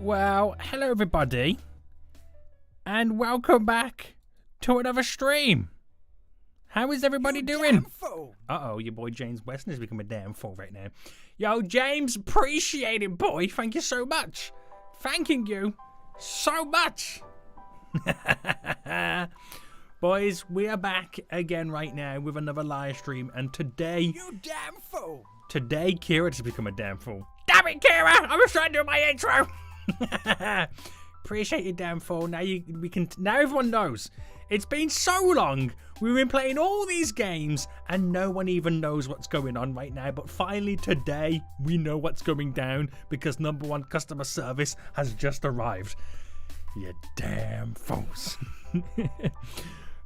Well, hello everybody, and welcome back to another stream. How is everybody doing? Uh-oh, your boy James Weston has become a damn fool right now. Yo, James, appreciate it, boy. Thank you so much. Thanking you so much. Boys, we are back again right now with another live stream, and today... You damn fool! Today, Kira has become a damn fool. Damn it, Kira! I was trying to do my intro! Appreciate you, damn fool. Now now everyone knows. It's been so long. We've been playing all these games and no one even knows what's going on right now. But finally today we know what's going down because number one customer service has just arrived. You damn fools.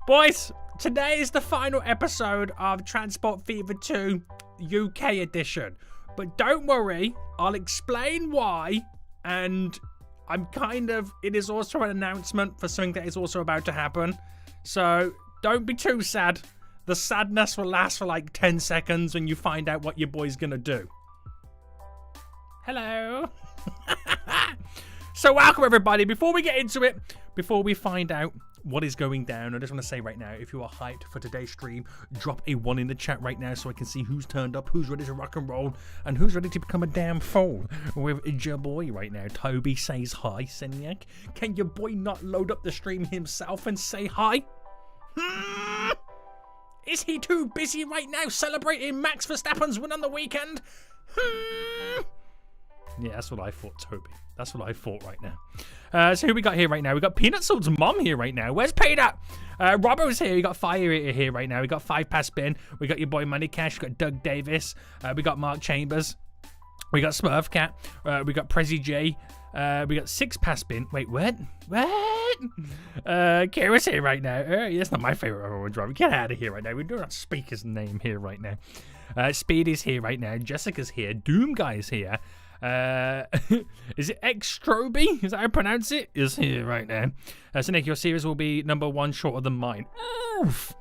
Boys, today is the final episode of Transport Fever 2 UK edition. But don't worry, I'll explain why. And it is also an announcement for something that is also about to happen. So don't be too sad. The sadness will last for like 10 seconds when you find out what your boy's gonna do. Hello. So welcome everybody. Before we get into it, before we find out what is going down, I just want to say right now, if you are hyped for today's stream, drop a 1 in the chat right now so I can see who's turned up, who's ready to rock and roll, and who's ready to become a damn fool with your boy right now. Toby says hi, Seniac. Can your boy not load up the stream himself and say hi? Is he too busy right now celebrating Max Verstappen's win on the weekend? Yeah, that's what I thought, Toby. That's what I thought right now. So who we got here right now? We got Peanut Salt's mom here right now. Where's Peanut? Robbo's here. We got Fire Eater here right now. We got 5 Pass Bin. We got your boy Money Cash. We got Doug Davis. We got Mark Chambers. We got Smurf Cat. We got Prezi J. We got 6 Pass Bin. Wait, what? What? Kira's here right now. That's not my favorite one driver. Get out of here right now. We do not speak his name here right now. Speedy's here right now. Jessica's here. Doom Guy's here. Is it Extroby? Is that how I pronounce it? Is here right now. So Nick, your series will be number 1 shorter than mine. Oof.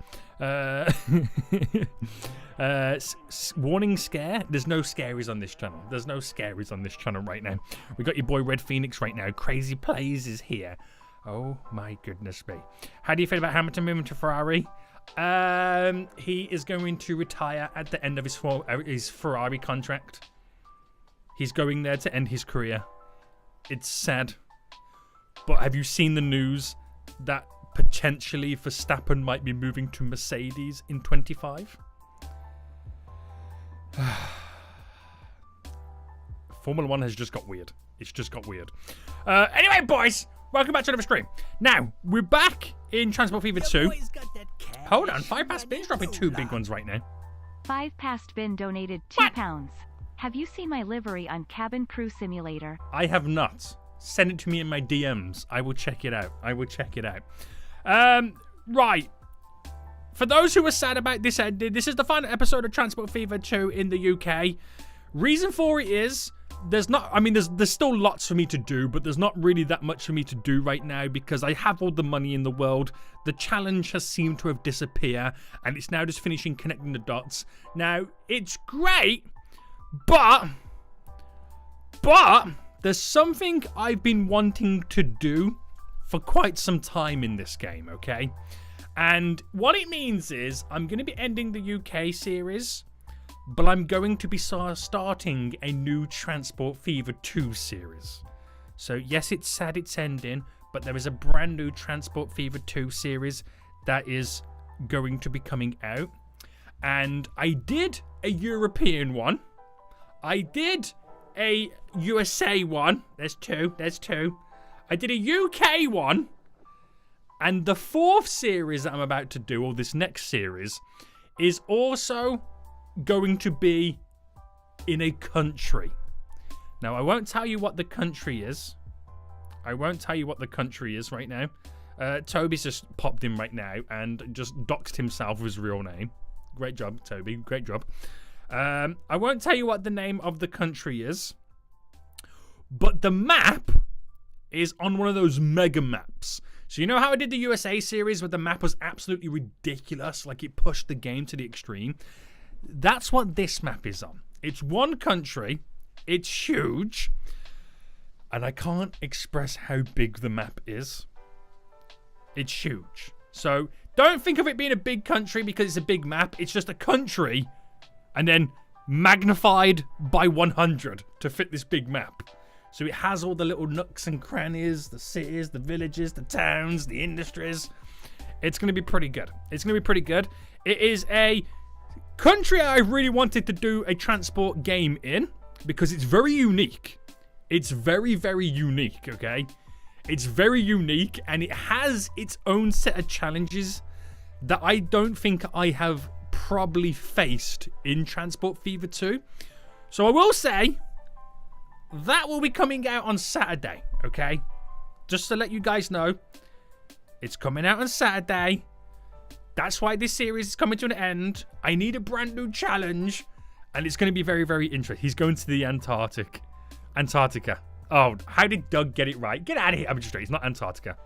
Warning scare. There's no scaries on this channel. There's no scaries on this channel right now. We got your boy Red Phoenix right now. Crazy Plays is here. Oh my goodness me. How do you feel about Hamilton moving to Ferrari? He is going to retire at the end of his Ferrari contract. He's going there to end his career. It's sad. But have you seen the news that potentially Verstappen might be moving to Mercedes in 25? Formula 1 has just got weird. It's just got weird. Anyway, boys, welcome back to another stream. Now, we're back in Transport Fever 2. Hold on, 5 Past Bin's dropping 2 big ones right now. 5 Past Bin donated £2. Have you seen my livery on Cabin Crew Simulator? I have not. Send it to me in my DMs. I will check it out. Right. For those who are sad about this ending, this is the final episode of Transport Fever 2 in the UK. Reason for it is, there's still lots for me to do, but there's not really that much for me to do right now because I have all the money in the world. The challenge has seemed to have disappeared, and it's now just finishing connecting the dots. Now, it's great, but there's something I've been wanting to do for quite some time in this game, okay? And what it means is I'm going to be ending the UK series, but I'm going to be starting a new Transport Fever 2 series. So yes, it's sad it's ending, but there is a brand new Transport Fever 2 series that is going to be coming out. And I did a European one. I did a USA one. There's two. I did a UK one. And the 4th series that I'm about to do, or this next series, is also going to be in a country. Now, I won't tell you what the country is. Right now. Toby's just popped in right now and just doxed himself with his real name. Great job, Toby. Great job. I won't tell you what the name of the country is, but the map is on one of those mega maps. So you know how I did the USA series where the map was absolutely ridiculous, like it pushed the game to the extreme? That's what this map is on. It's one country. It's huge. And I can't express how big the map is. It's huge. So don't think of it being a big country because it's a big map. It's just a country and then magnified by 100 to fit this big map. So it has all the little nooks and crannies, the cities, the villages, the towns, the industries. It's going to be pretty good. It's going to be pretty good. It is a country I really wanted to do a transport game in because it's very unique. It's very, very unique, okay? It's very unique, and it has its own set of challenges that I don't think I have probably faced in Transport Fever 2. So I will say that will be coming out on Saturday, okay? Just to let you guys know, it's coming out on Saturday. That's why this series is coming to an end. I need a brand new challenge, and it's going to be very, very interesting. He's going to the Antarctica. Oh, how did Doug get it right? Get out of here. I'm just joking. It's not Antarctica.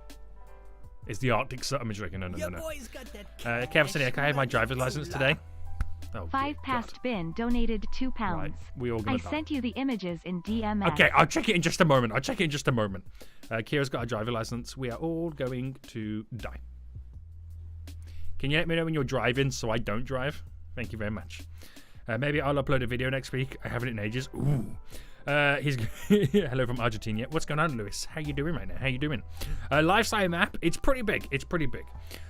It's the Arctic Circle. I'm joking. No. Boy's got that Kevin said, can I have my driver's license today? Oh, 5 past bin donated £2. Right, we all gonna I die. sent you the images in DMS. Okay, I'll check it in just a moment. Kira's got a driver's license. We are all going to die. Can you let me know when you're driving so I don't drive? Thank you very much. Maybe I'll upload a video next week. I haven't in ages. Ooh. He's hello from Argentina. What's going on, Lewis? How you doing right now? How you doing? Lifestyle map. It's pretty big.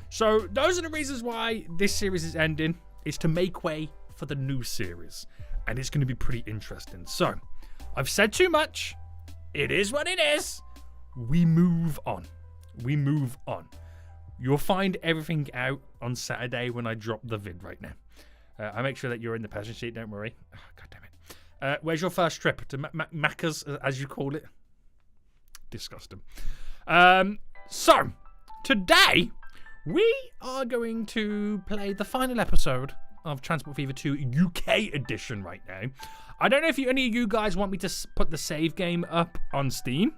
So those are the reasons why this series is ending. Is to make way for the new series, and it's going to be pretty interesting. So I've said too much. It is what it is. We move on. You'll find everything out on Saturday when I drop the vid right now. I make sure that you're in the passenger seat. Don't worry. Oh, God damn it. Where's your first trip to Macca's, as you call it? Disgusting. So today we are going to play the final episode of Transport Fever 2 UK edition right now. I don't know if any of you guys want me to put the save game up on Steam.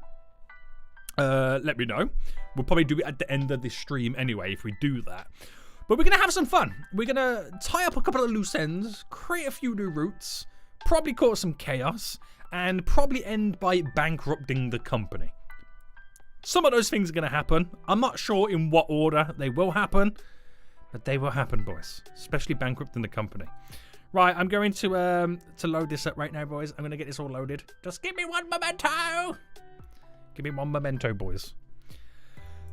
Let me know. We'll probably do it at the end of this stream anyway if we do that. But we're going to have some fun. We're going to tie up a couple of loose ends, create a few new routes, probably cause some chaos, and probably end by bankrupting the company. Some of those things are going to happen. I'm not sure in what order they will happen, but they will happen, boys. Especially bankrupting the company. Right, I'm going to load this up right now, boys. I'm going to get this all loaded. Just give me one memento. Give me one memento, boys.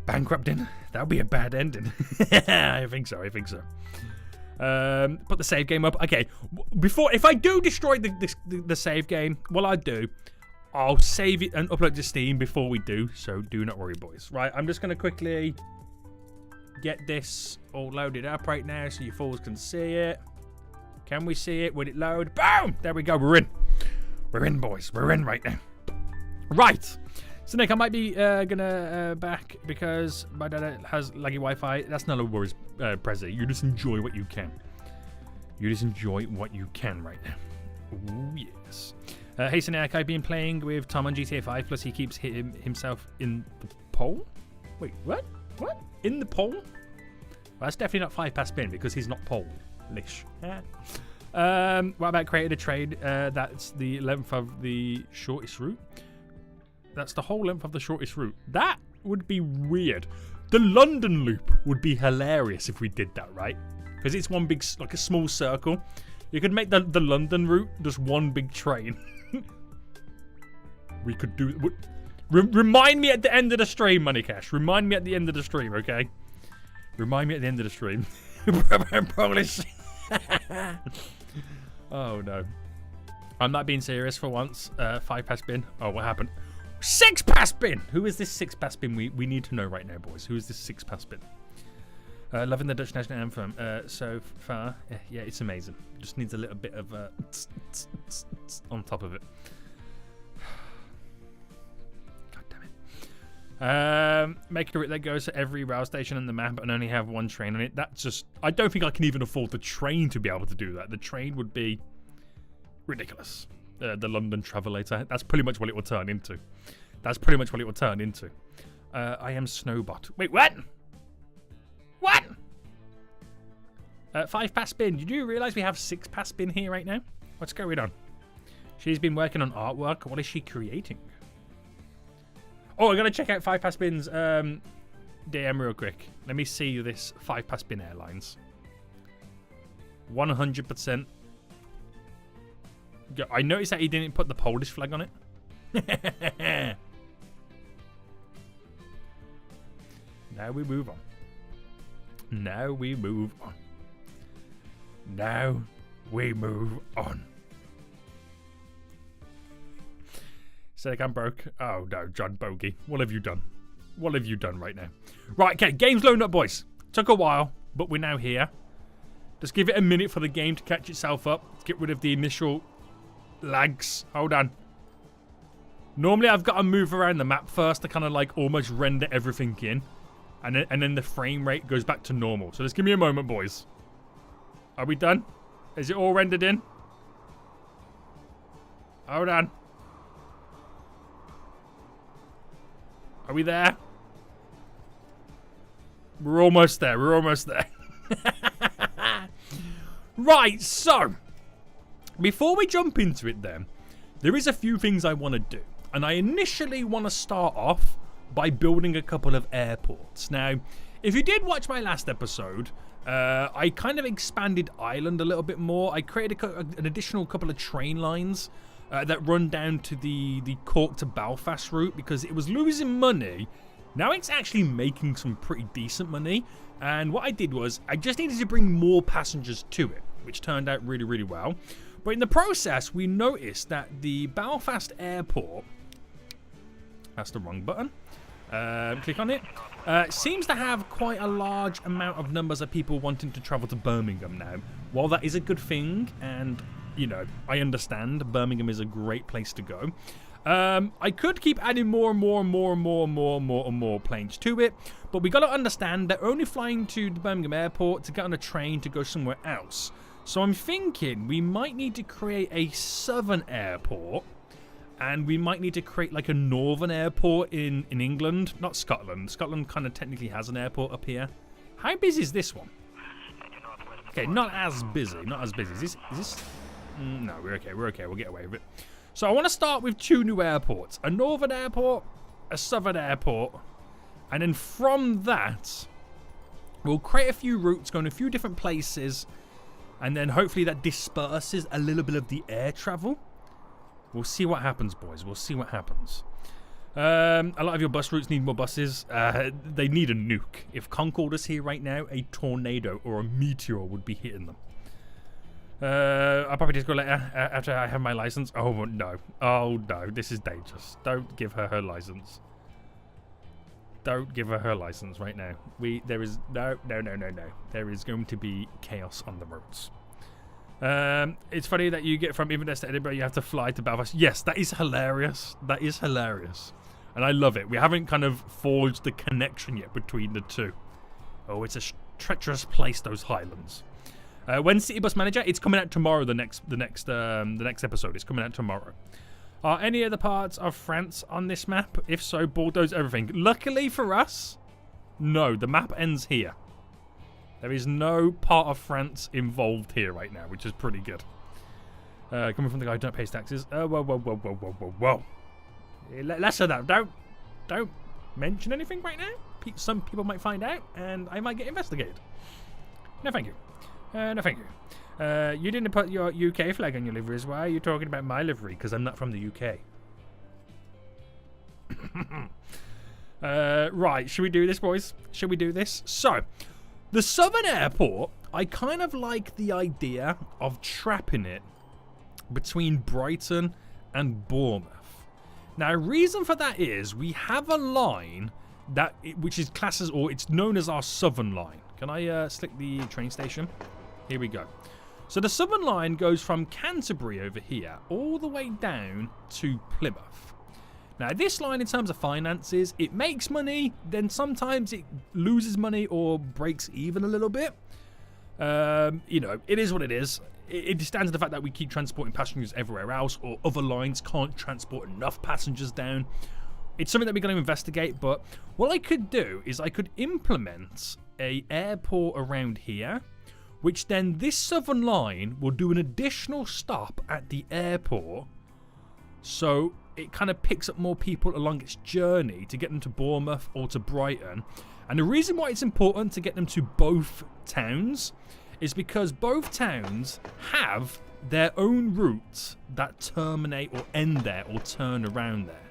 Bankrupting. That'll be a bad ending. I think so. Put the save game up. Okay, if I do destroy the save game, what I'll do, I'll save it and upload to Steam before we do, so do not worry, boys. Right, I'm just going to quickly get this all loaded up right now so you fools can see it. Can we see it? Will it load? Boom! There we go. We're in. We're in, boys. We're in right now. Right. So, Nick, I might be gonna back because my dad has laggy Wi-Fi. That's not a worries, Prezi. You just enjoy what you can. Right now. Ooh, yes. Hey, Sonic, I've been playing with Tom on GTA 5, plus he keeps hitting himself in the pole. Wait, what? What? In the pole? Well, that's definitely not 5 past bin because he's not pole-ish. What about creating a trade that's the length of the shortest route? That's the whole length of the shortest route. That would be weird. The London loop would be hilarious if we did that, right? Because it's one big, like a small circle. You could make the London route just one big train. We could do... Remind me at the end of the stream, Money Cash. Remind me at the end of the stream, okay? Remind me at the end of the stream. Probably... Oh, no. I'm not being serious for once. 5 past bin. Oh, what happened? 6 past bin! Who is this 6 past bin? We need to know right now, boys. Who is this 6 past bin? Loving the Dutch national anthem so far. Yeah, it's amazing. Just needs a little bit of on top of it. God damn it. Make a route that goes to every rail station on the map and only have one train on it. That's just... I don't think I can even afford the train to be able to do that. The train would be ridiculous. The London Travelator. That's pretty much what it will turn into. I am Snowbot. Wait, what? What? 5 past bin. You do realise we have 6 past bin here right now? What's going on? She's been working on artwork. What is she creating? Oh, I gotta check out 5 Past Bin's DM real quick. Let me see this 5 Past Bin Airlines. 100%. I noticed that he didn't put the Polish flag on it. Now we move on. Now we move on. Now we move on. Said I'm broke. Oh no, John Bogey. What have you done? What have you done right now? Right, okay, game's loading up, boys. Took a while, but we're now here. Just give it a minute for the game to catch itself up. Let's get rid of the initial lags. Hold on. Normally I've got to move around the map first to kind of like almost render everything in. And then the frame rate goes back to normal. So just give me a moment, boys. Are we done? Is it all rendered in? Hold on. Are we there? We're almost there. We're almost there. Right, so before we jump into it then, there is a few things I want to do. And I initially want to start off by building a couple of airports. Now, if you did watch my last episode, I kind of expanded Ireland a little bit more. I created an additional couple of train lines that run down to the Cork to Belfast route because it was losing money. Now it's actually making some pretty decent money. And what I did was I just needed to bring more passengers to it, which turned out really, really well. But in the process, we noticed that the Belfast airport, that's the wrong button. Click on it. Seems to have quite a large amount of numbers of people wanting to travel to Birmingham now. While that is a good thing, and you know, I understand Birmingham is a great place to go. I could keep adding more planes to it, but we got to understand they're only flying to the Birmingham airport to get on a train to go somewhere else. So I'm thinking we might need to create a southern airport. And we might need to create like a northern airport in England. Not Scotland. Scotland kind of technically has an airport up here. How busy is this one? Okay, not as busy. Not as busy. Is this? No, we're okay. We're okay. We'll get away with it. So I want to start with 2 new airports. A northern airport, a southern airport. And then from that, we'll create a few routes going to a few different places. And then hopefully that disperses a little bit of the air travel. We'll see what happens, boys. We'll see what happens. A lot of your bus routes need more buses. They need a nuke. If Concorde is here right now, a tornado or a meteor would be hitting them. I'll probably just go later after I have my license. Oh, no. Oh, no. This is dangerous. Don't give her license. Don't give her license right now. There is... No. There is going to be chaos on the roads. It's funny that you get from Inverness to Edinburgh, you have to fly to Belfast. Yes, that is hilarious. That is hilarious. And I love it. We haven't kind of forged the connection yet between the two. Oh, it's a treacherous place, those Highlands. When City Bus Manager, it's coming out tomorrow, the next episode. It's coming out tomorrow. Are any other parts of France on this map? If so, bulldoze everything. Luckily for us, no, the map ends here. There is no part of France involved here right now, which is pretty good. Coming from the guy who don't pay taxes. Whoa. Less of that. Don't mention anything right now. Some people might find out, and I might get investigated. No, thank you. No, thank you. You didn't put your UK flag on your liveries. Why are you talking about my livery? Because I'm not from the UK. Right, should we do this, boys? Should we do this? So... the southern airport, I kind of like the idea of trapping it between Brighton and Bournemouth. Now, reason for that is we have a line which is classes, or it's known as our southern line. Can I select the train station? Here we go. So the southern line goes from Canterbury over here all the way down to Plymouth. Now, this line, in terms of finances, it makes money, then sometimes it loses money or breaks even a little bit. You know, it is what it is. It stands to the fact that we keep transporting passengers everywhere else, or other lines can't transport enough passengers down. It's something that we're going to investigate, but what I could do is I could implement an airport around here, which then this southern line will do an additional stop at the airport So it kind of picks up more people along its journey to get them to Bournemouth or to Brighton. And the reason why it's important to get them to both towns is because both towns have their own routes that terminate or end there or turn around there.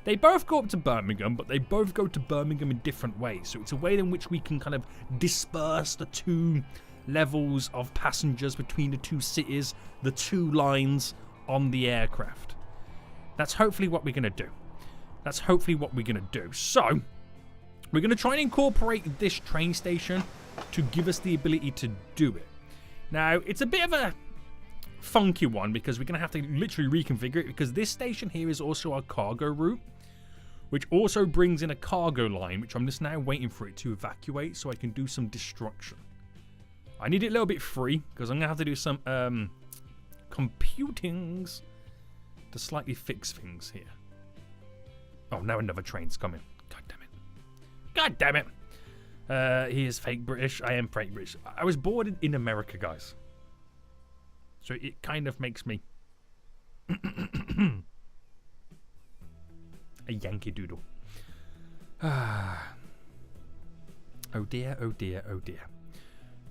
They both go up to Birmingham, but they both go to Birmingham in different ways. So it's a way in which we can kind of disperse the two levels of passengers between the two cities, the two lines on the aircraft. That's hopefully what we're going to do. So, we're going to try and incorporate this train station to give us the ability to do it. Now, it's a bit of a funky one because we're going to have to literally reconfigure it because this station here is also our cargo route, which also brings in a cargo line, which I'm just now waiting for it to evacuate so I can do some destruction. I need it a little bit free because I'm going to have to do some computings to slightly fix things here. Oh, now another train's coming. God damn it. He is fake British. I am fake British. I was born in America, guys. So it kind of makes me a Yankee Doodle. Oh dear, oh dear, oh dear.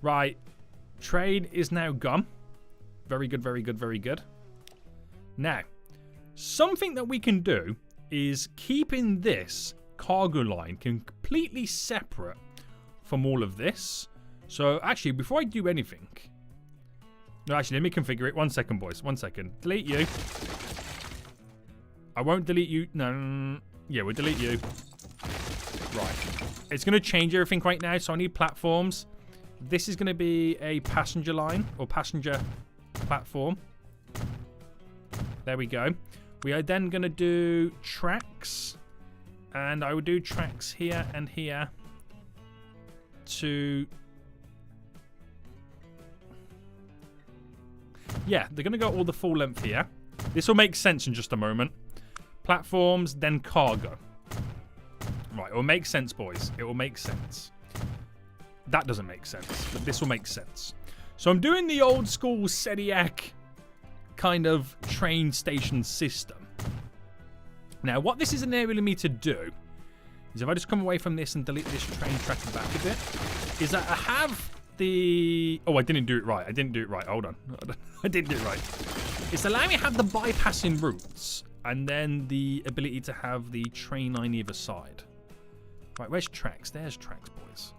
Right. Train is now gone. Very good, very good, very good. Now, something that we can do is keeping this cargo line completely separate from all of this. So, actually, before I do anything... No, actually, let me configure it. 1 second, boys. 1 second. Delete you. I won't delete you. No. Yeah, we'll delete you. Right. It's going to change everything right now, so I need platforms. This is going to be a passenger line or passenger platform. There we go. We are then going to do tracks. And I will do tracks here and here to... Yeah, they're going to go all the full length here. This will make sense in just a moment. Platforms, then cargo. Right, it will make sense, boys. It will make sense. That doesn't make sense, but this will make sense. So I'm doing the old school Sediac kind of train station system. Now, what this is enabling me to do is if I just come away from this and delete this train track back a bit, is that I have the... Oh, I didn't do it right. Hold on. I didn't do it right. It's allowing me to have the bypassing routes and then the ability to have the train on either side. Right, where's tracks? There's tracks, boys.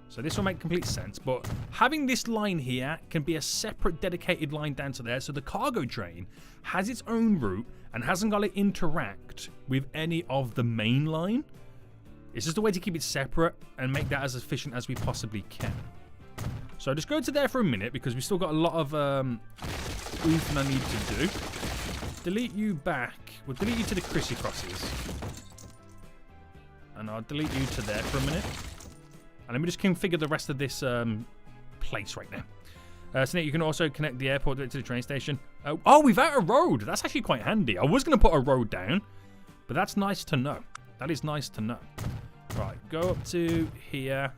So this will make complete sense, but having this line here can be a separate dedicated line down to there, so the cargo train has its own route and hasn't got to interact with any of the main line. It's just a way to keep it separate and make that as efficient as we possibly can. So just go to there for a minute because we've still got a lot of oofing I need to do. Delete you back. We'll delete you to the Chrissy Crosses. And I'll delete you to there for a minute. And let me just configure the rest of this place right now. So now you can also connect the airport to the train station. Oh, without a road. That's actually quite handy. I was going to put a road down, but that's nice to know. That is nice to know. Right, go up to here.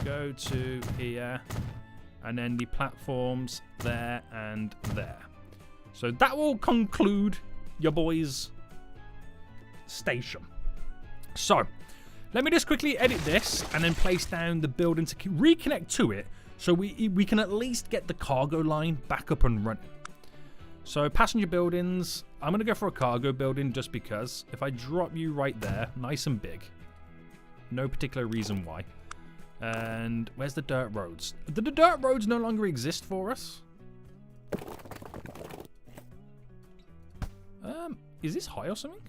Go to here. And then the platforms there and there. So that will conclude your boys' station. So... let me just quickly edit this and then place down the building to reconnect to it so we can at least get the cargo line back up and running. So passenger buildings, I'm going to go for a cargo building just because. If I drop you right there, nice and big. No particular reason why. And where's the dirt roads? Do the dirt roads no longer exist for us? Is this high or something?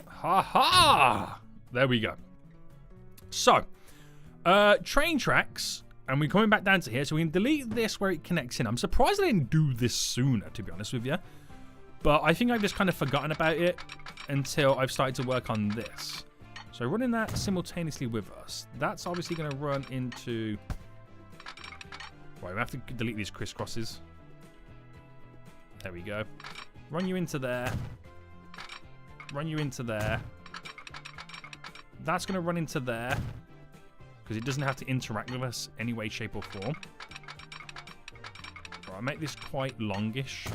Ha ha! There we go. So, train tracks, and we're coming back down to here, so we can delete this where it connects in. I'm surprised I didn't do this sooner, to be honest with you. But I think I've just kind of forgotten about it until I've started to work on this. So running that simultaneously with us, that's obviously going to run into... Right, we have to delete these crisscrosses. There we go. Run you into there. Run you into there. that's going to run into there. Because it doesn't have to interact with us any way, shape, or form. Right, I'll make this quite longish.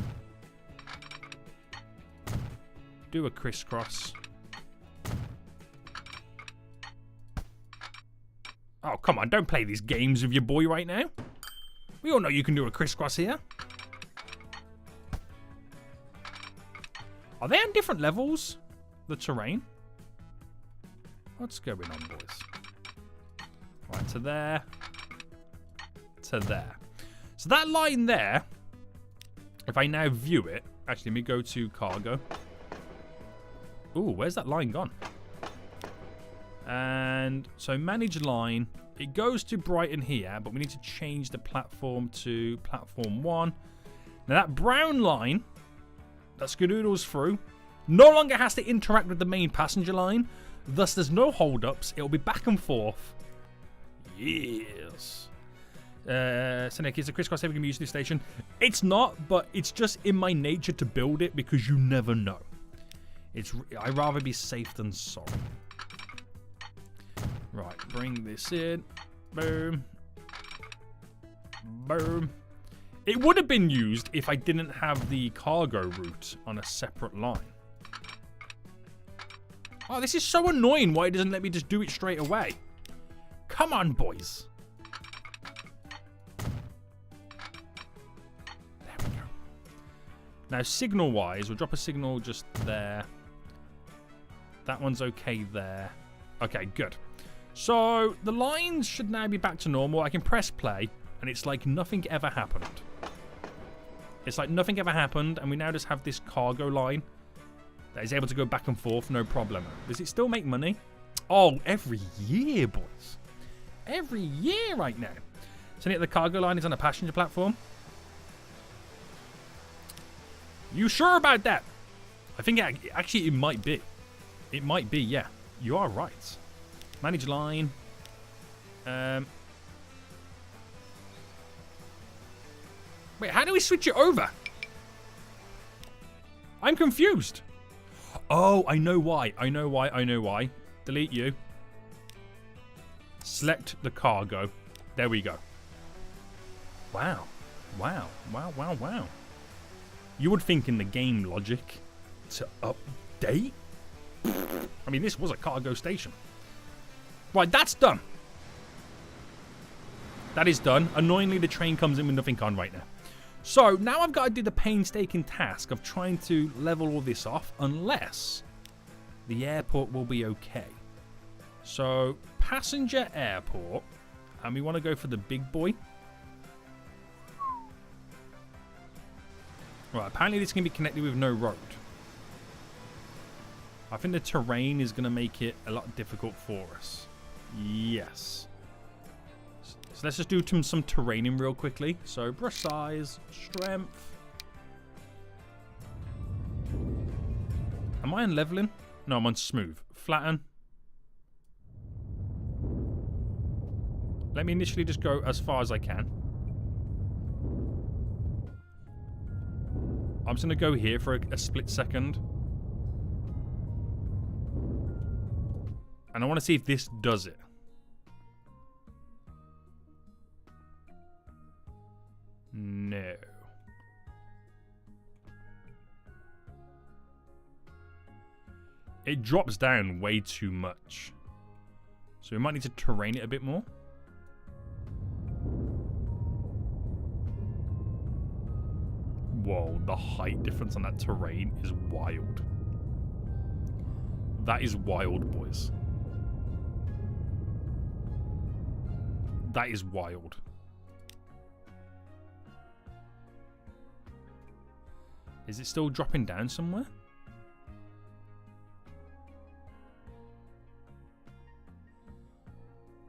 Do a crisscross. Oh, come on. Don't play these games with your boy right now. We all know you can do a crisscross here. Are they on different levels? The terrain? What's going on, boys? Right, to there. To there. So that line there, if I now view it, actually, let me go to cargo. Ooh, where's that line gone? And so manage line. It goes to Brighton here, but we need to change the platform to platform 1. Now that brown line that Skadoodles through no longer has to interact with the main passenger line. Thus, there's no hold-ups. It'll be back and forth. Yes. Senek, is the crisscross ever going to be used in this station? It's not, but it's just in my nature to build it because you never know. I'd rather be safe than sorry. Right, bring this in. Boom. Boom. It would have been used if I didn't have the cargo route on a separate line. Oh, this is so annoying why it doesn't let me just do it straight away. Come on, boys. There we go. Now, signal-wise, we'll drop a signal just there. That one's okay there. Okay, good. So, the lines should now be back to normal. I can press play, and it's like nothing ever happened. It's like nothing ever happened, and we now just have this cargo line that is able to go back and forth, no problem. Does it still make money? Oh, every year, boys. Every year right now. So the cargo line is on a passenger platform. You sure about that? I think actually it might be. It might be, yeah. You are right. Manage line. Wait, how do we switch it over? I'm confused. Oh, I know why. I know why. I know why. Delete you. Select the cargo. There we go. Wow. Wow. Wow, wow, wow. You would think in the game logic to update? I mean, this was a cargo station. Right, that's done. That is done. Annoyingly, the train comes in with nothing on right now. So, now I've got to do the painstaking task of trying to level all this off, unless the airport will be okay. So, passenger airport, and we want to go for the big boy. Right, apparently this can be connected with no road. I think the terrain is going to make it a lot difficult for us. Yes. So let's just do some terraining real quickly. So brush size, strength. Am I on leveling? No, I'm on smooth. Flatten. Let me initially just go as far as I can. I'm just going to go here for a split second. And I want to see if this does it. No. It drops down way too much. So we might need to terrain it a bit more. Whoa, the height difference on that terrain is wild. That is wild, boys. That is wild. Is it still dropping down somewhere?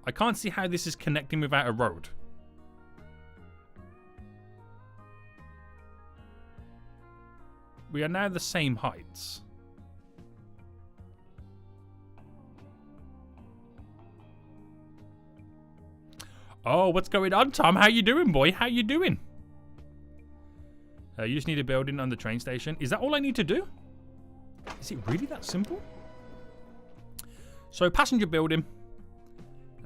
I can't see how this is connecting without a road. We are now the same heights. Oh, what's going on, Tom? How you doing, boy? How you doing? You just need a building on the train station. Is that all I need to do? Is it really that simple? So passenger building.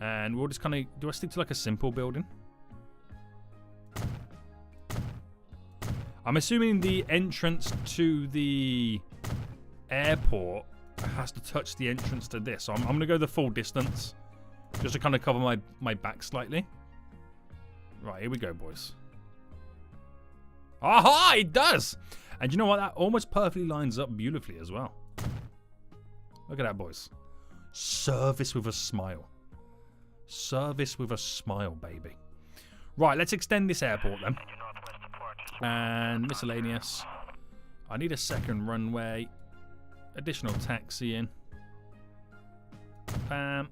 And we'll just kind of... Do I stick to like a simple building? I'm assuming the entrance to the airport has to touch the entrance to this. So I'm going to go the full distance. Just to kind of cover my back slightly. Right, here we go, boys. Aha! It does! And you know what? That almost perfectly lines up beautifully as well. Look at that, boys. Service with a smile. Service with a smile, baby. Right, let's extend this airport then. And miscellaneous. I need a second runway. Additional taxiing. Bam.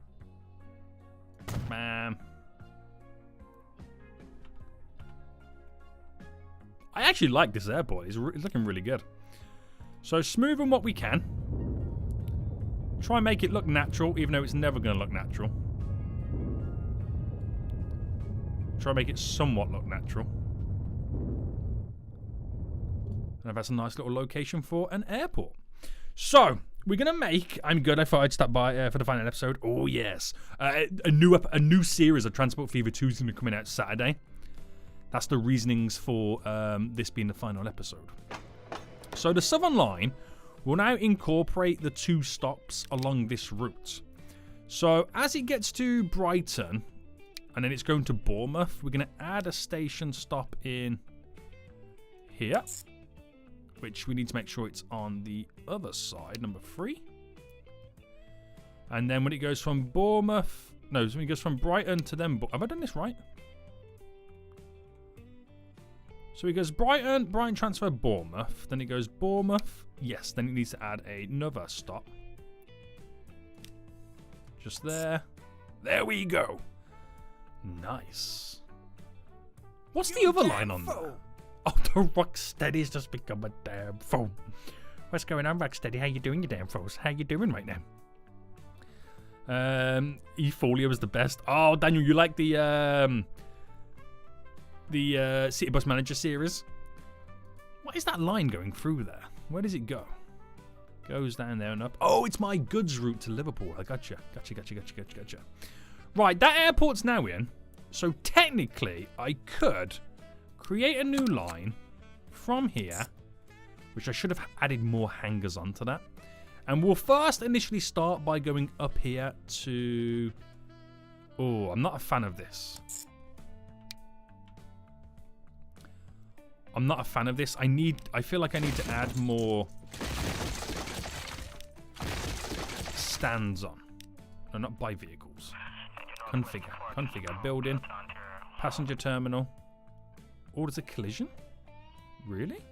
Bam. I actually like this airport. It's looking really good. So smoothing what we can. Try and make it look natural, even though it's never going to look natural. Try and make it somewhat look natural. And that's a nice little location for an airport. So, we're going to make... I'm good, I thought I'd stop by for the final episode. Oh, yes. A new series of Transport Fever 2 is going to be coming out Saturday. That's the reasonings for this being the final episode. So, the Southern Line will now incorporate the 2 stops along this route. So, as it gets to Brighton, and then it's going to Bournemouth, we're going to add a station stop in here. Which we need to make sure it's on the other side, number 3. And then when it goes from Bournemouth... No, when it goes from Brighton to then... Have I done this right? So it goes Brighton transfer Bournemouth. Then it goes Bournemouth. Yes, then it needs to add another stop. Just there. There we go. Nice. What's the other line on there? Oh, the Rocksteady's just become a damn phone. What's going on, Rocksteady? How you doing, you damn fools? How you doing right now? E-Folio was the best. Oh, Daniel, you like the City Bus Manager series? What is that line going through there? Where does it go? Goes down there and up. Oh, it's my goods route to Liverpool. I gotcha. Gotcha. Right, that airport's now in. So technically, I could... create a new line from here, which I should have added more hangers onto that. And we'll first initially start by going up here to... Oh, I'm not a fan of this. I'm not a fan of this. I feel like I need to add more stands on. No, not by vehicles. Configure. Building. Passenger terminal. Oh, there's a collision? Really?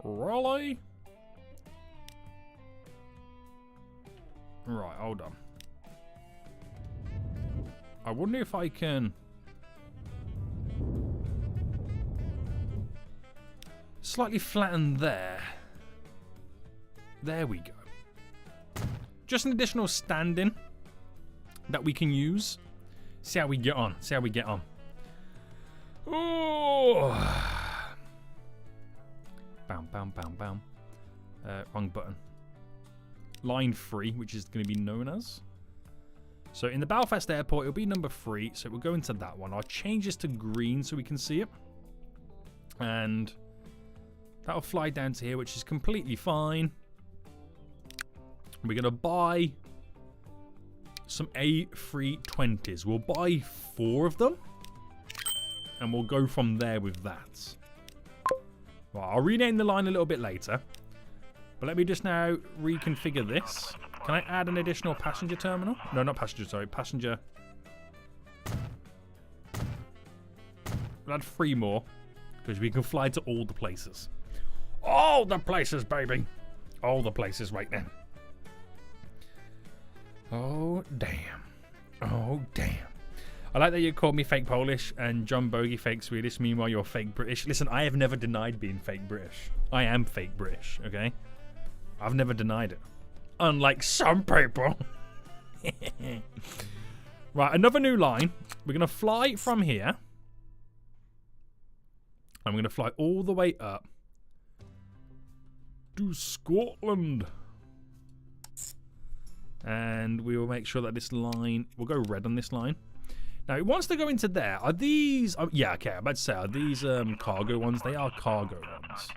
Really? Right, hold on. I wonder if I can... slightly flatten there. There we go. Just an additional stand-in that we can use. See how we get on. Oh! Bam. Wrong button. Line 3, which is going to be known as. So in the Belfast airport, it'll be number 3. So we'll go into that one. I'll change this to green so we can see it. And that'll fly down to here, which is completely fine. We're going to buy some A320s. We'll buy 4 of them. And we'll go from there with that. Well, I'll rename the line a little bit later. But let me just now reconfigure this. Can I add an additional passenger terminal? No, not passenger, sorry. Passenger. We'll add 3 more. Because we can fly to all the places. All the places, baby. All the places right now. Oh, damn. I like that you called me fake Polish and John Bogey fake Swedish. Meanwhile, you're fake British. Listen, I have never denied being fake British. I am fake British, okay? I've never denied it. Unlike some people. Right, another new line. We're going to fly from here. I'm going to fly all the way up to Scotland. And we will make sure that this line, we'll go red on this line. Now, it wants to go into there. Are these, yeah, okay, I'm about to say, are these cargo ones? They are cargo ones.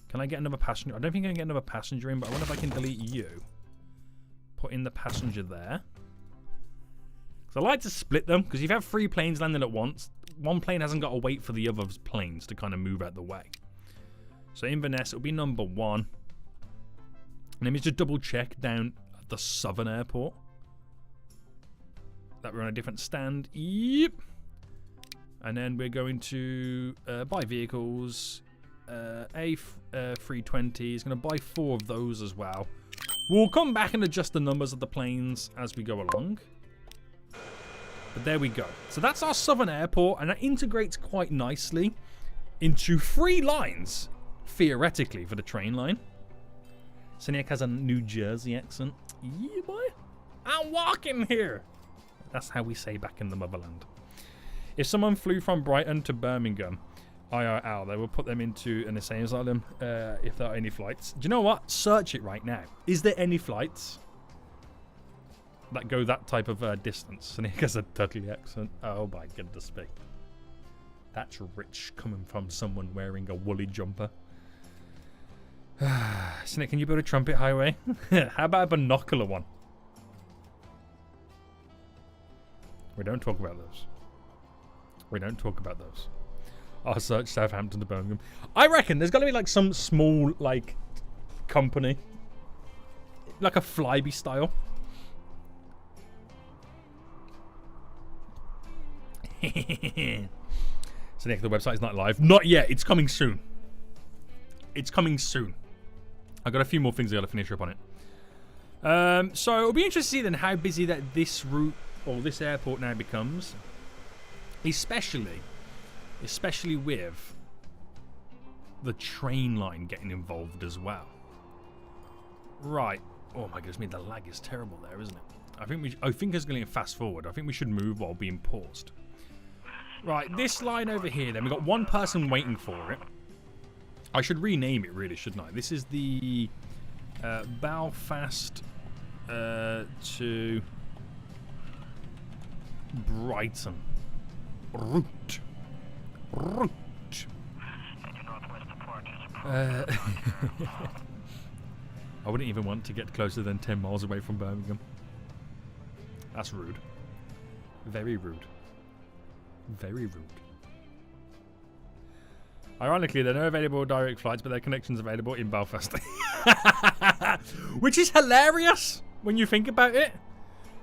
Can I get another passenger? I don't think I can get another passenger in, but I wonder if I can delete you. Put in the passenger there. So I like to split them, because if you have 3 planes landing at once, one plane hasn't got to wait for the other planes to kind of move out the way. So Inverness, it'll be number 1. And let me just double check down at the Southern Airport that we're on a different stand. Yep. And then we're going to buy vehicles. A320 is going to buy 4 of those as well. We'll come back and adjust the numbers of the planes as we go along. But there we go. So that's our Southern Airport, and that integrates quite nicely into 3 lines, theoretically, for the train line. Seniac has a New Jersey accent. Yeah, boy. I'm walking here. That's how we say back in the motherland. If someone flew from Brighton to Birmingham, IRL, they will put them into an insane asylum if there are any flights. Do you know what? Search it right now. Is there any flights that go that type of distance? And he has a Dudley accent. Oh my goodness me. That's rich coming from someone wearing a woolly jumper. Snake, can you build a trumpet highway? How about a binocular one? We don't talk about those. We don't talk about those. I'll search Southampton to Birmingham. I reckon there's got to be like some small like company, like a Flybe style. So Nick, the website is not live. Not yet. It's coming soon. It's coming soon. I've got a few more things I got to finish up on it. So it'll be interesting to see then how busy that this route or this airport now becomes, especially with the train line getting involved as well. Right. Oh my goodness me, the lag is terrible there, isn't it? I think it's going to fast forward. I think we should move while being paused. Right, this line over here, then we've got 1 person waiting for it. I should rename it, really, shouldn't I? This is the Belfast to Brighton route. I wouldn't even want to get closer than 10 miles away from Birmingham. That's rude. Very rude. Very rude. Ironically, there are no available direct flights, but their connections available in Belfast. Which is hilarious when you think about it.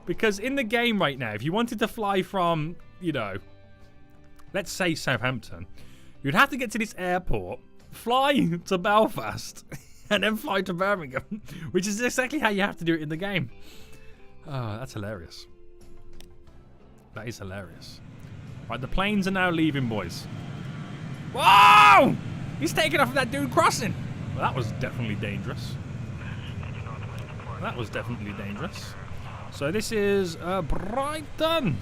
Because in the game right now, if you wanted to fly from, you know, let's say Southampton, you'd have to get to this airport, fly to Belfast, and then fly to Birmingham. Which is exactly how you have to do it in the game. Oh, that's hilarious. That is hilarious. Right, the planes are now leaving, boys. Whoa! He's taking off that dude crossing. Well, that was definitely dangerous. That was definitely dangerous. So this is Brighton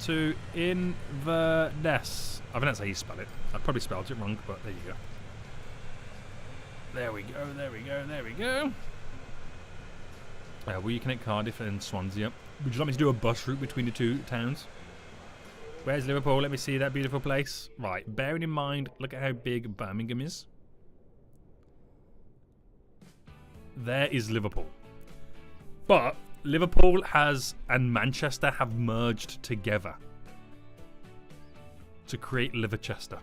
to Inverness. I think that's how you spell it. I probably spelled it wrong, but there you go. There we go, there we go, there we go. Will you connect Cardiff and Swansea? Would you like me to do a bus route between the 2 towns? Where's Liverpool? Let me see that beautiful place. Right, bearing in mind, look at how big Birmingham is. There is Liverpool. But Liverpool and Manchester have merged together to create Liverchester.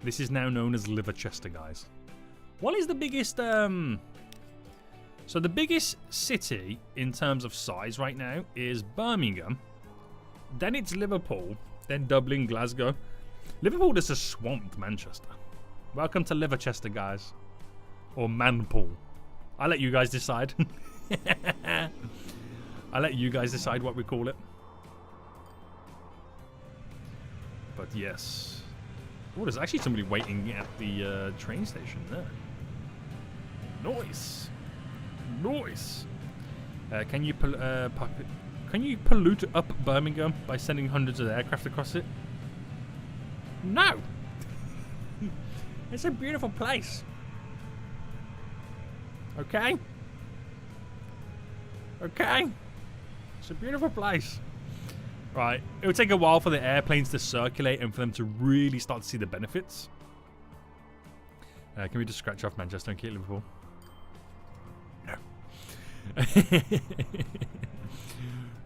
This is now known as Liverchester, guys. What is the biggest... So the biggest city in terms of size right now is Birmingham. Then it's Liverpool. Then Dublin, Glasgow. Liverpool just has swamped Manchester. Welcome to Liverchester, guys. Or Manpool. I'll let you guys decide. I'll let you guys decide what we call it. But yes. Oh, there's actually somebody waiting at the train station there. Nice. Nice. Can you pollute up Birmingham by sending hundreds of aircraft across it? No. It's a beautiful place. Okay? Okay? It's a beautiful place. Right. It would take a while for the airplanes to circulate and for them to really start to see the benefits. Can we just scratch off Manchester and keep Liverpool? No.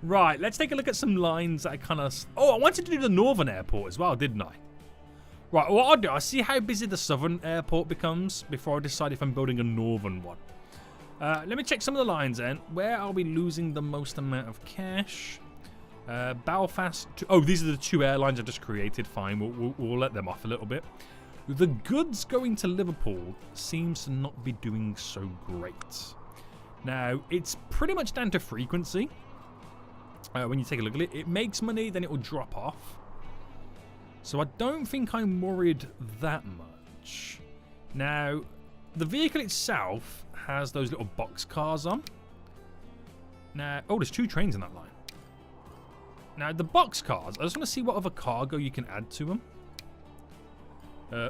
Right. Let's take a look at some lines that I kind of... Oh, I wanted to do the northern airport as well, didn't I? Right. What I'll do, I'll see how busy the southern airport becomes before I decide if I'm building a northern one. Let me check some of the lines then. Where are we losing the most amount of cash? Belfast. Oh, these are the two airlines I just created. Fine, we'll let them off a little bit. The goods going to Liverpool seems to not be doing so great. Now, it's pretty much down to frequency. When you take a look at it, it makes money, then it will drop off. So I don't think I'm worried that much. Now, the vehicle itself has those little box cars on. Now, oh, there's 2 trains in that line. Now, the box cars, I just want to see what other cargo you can add to them.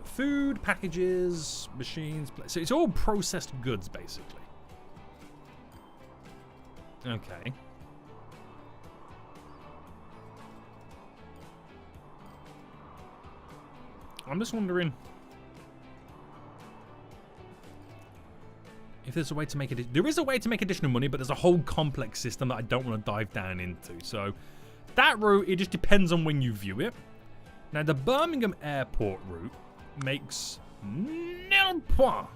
Food, packages, machines. So it's all processed goods, basically. Okay. I'm just wondering if there's a way to make it. There is a way to make additional money, but there's a whole complex system that I don't want to dive down into. So that route, it just depends on when you view it. Now, the Birmingham Airport route makes nil point.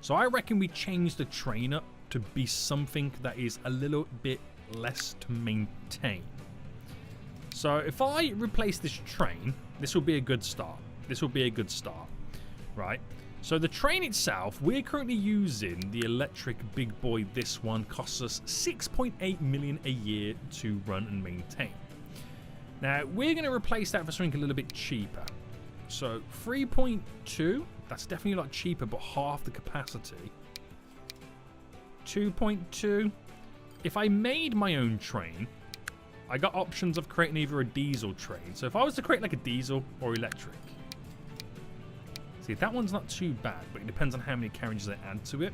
So I reckon we change the train up to be something that is a little bit less to maintain. So if I replace this train, this will be a good start. This will be a good start, right? So the train itself, we're currently using the electric big boy. This one costs us 6.8 million a year to run and maintain. Now, we're going to replace that for something a little bit cheaper. So 3.2, that's definitely a lot cheaper, but half the capacity. 2.2. If I made my own train, I got options of creating either a diesel train. So if I was to create like a diesel or electric. See, that one's not too bad, but it depends on how many carriages I add to it.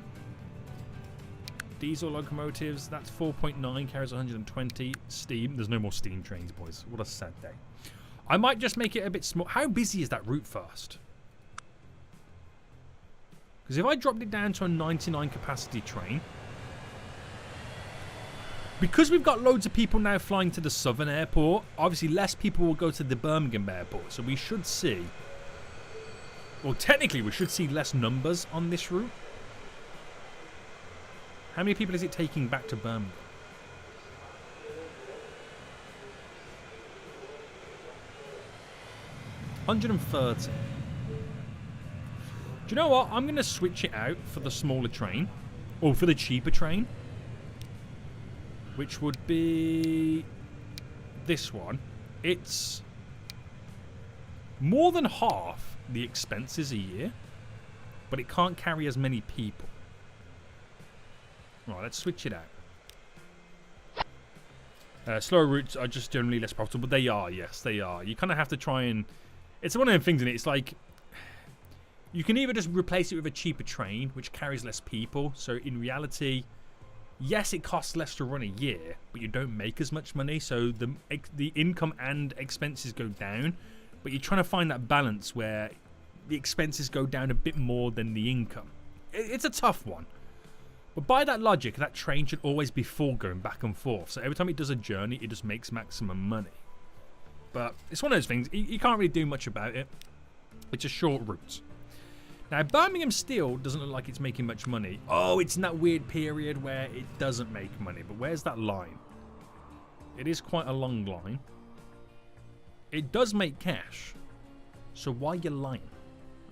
Diesel locomotives, that's 4.9, carries 120. Steam, there's no more steam trains, boys. What a sad day. I might just make it a bit small. How busy is that route first? Because if I dropped it down to a 99 capacity train, because we've got loads of people now flying to the southern airport, obviously less people will go to the Birmingham airport. So we should see, well, technically we should see less numbers on this route. How many people is it taking back to Birmingham? $130. Do you know what? I'm going to switch it out for the smaller train. Or for the cheaper train. Which would be this one. It's more than half the expenses a year. But it can't carry as many people. Right, let's switch it out. Slower routes are just generally less profitable. They are, yes, they are. You kind of have to try and... It's one of them things, in it. It's like... You can either just replace it with a cheaper train, which carries less people. So in reality, yes, it costs less to run a year, but you don't make as much money. So the income and expenses go down. But you're trying to find that balance where the expenses go down a bit more than the income. It's a tough one. But by that logic, that train should always be full going back and forth. So every time it does a journey, it just makes maximum money. But it's one of those things. You can't really do much about it. It's a short route. Now, Birmingham still doesn't look like it's making much money. Oh, it's in that weird period where it doesn't make money. But where's that line? It is quite a long line. It does make cash. So why are you lying?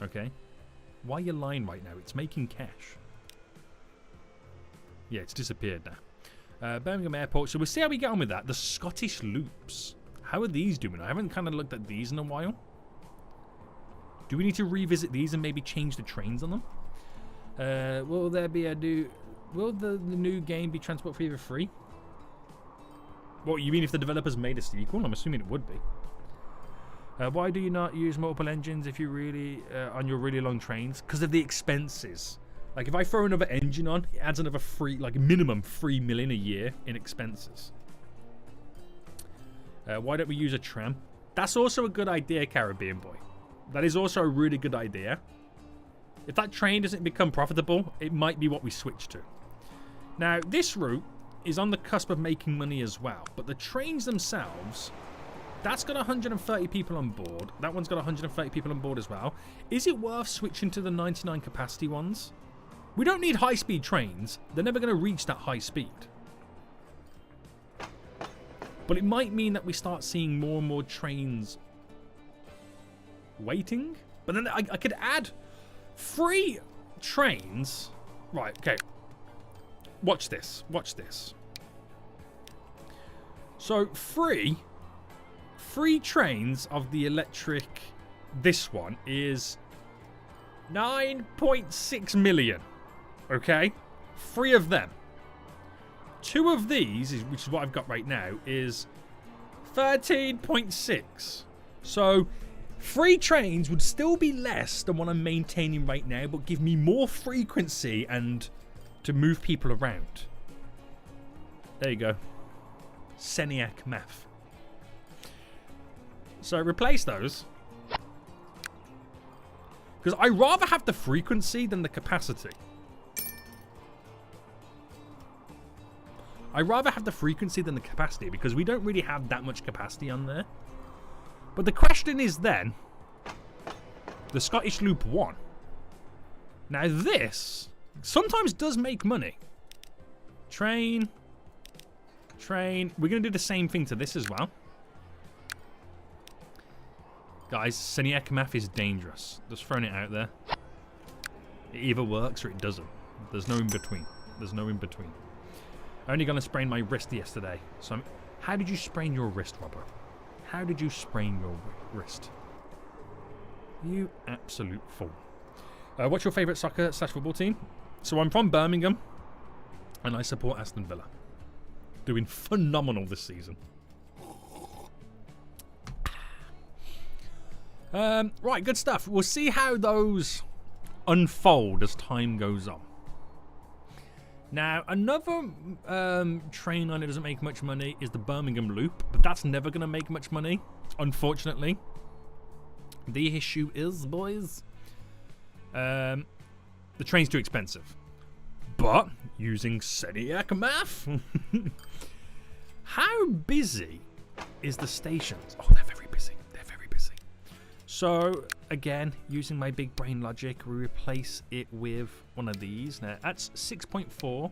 Okay? Why are you lying right now? It's making cash. Yeah, it's disappeared now. Birmingham Airport. So we'll see how we get on with that. The Scottish Loops. How are these doing? I haven't kind of looked at these in a while. Do we need to revisit these and maybe change the trains on them? Will there be a new... Will the new game be transport fee for free? What, you mean if the developers made a sequel? I'm assuming it would be. Why do you not use multiple engines if you really... on your really long trains? Because of the expenses. Like, if I throw another engine on, it adds another minimum 3 million a year in expenses. Why don't we use a tram? That's also a good idea, Caribbean Boy. That is also a really good idea. If that train doesn't become profitable, it might be what we switch to. Now, this route is on the cusp of making money as well, but the trains themselves, that's got 130 people on board. That one's got 130 people on board as well. Is it worth switching to the 99 capacity ones? We don't need high-speed trains. They're never going to reach that high speed. But it might mean that we start seeing more and more trains waiting. But then I could add 3 trains. Right, okay. Watch this. Watch this. So, 3 trains of the electric... This one is 9.6 million. Okay? 3 of them. 2 of these, which is what I've got right now, is 13.6. So, 3 trains would still be less than what I'm maintaining right now, but give me more frequency and to move people around. There you go. Seniac math. So, replace those. Because I rather have the frequency than the capacity. I rather have the frequency than the capacity because we don't really have that much capacity on there. But the question is then, the Scottish Loop 1. Now this sometimes does make money. Train. We're going to do the same thing to this as well. Guys, Seniac math is dangerous. Just throwing it out there. It either works or it doesn't. There's no in between. There's no in between. I only got to sprain my wrist yesterday. So, how did you sprain your wrist, Robert? How did you sprain your wrist? You absolute fool. What's your favourite soccer/football team? So I'm from Birmingham, and I support Aston Villa. Doing phenomenal this season. Right, good stuff. We'll see how those unfold as time goes on. Now, another train line that doesn't make much money is the Birmingham Loop, but that's never going to make much money, unfortunately. The issue is, boys, the train's too expensive. But, using Seniac math, how busy is the stations? Oh, they're very busy. They're very busy. So, again, using my big brain logic, we replace it with one of these. Now, that's 6.4.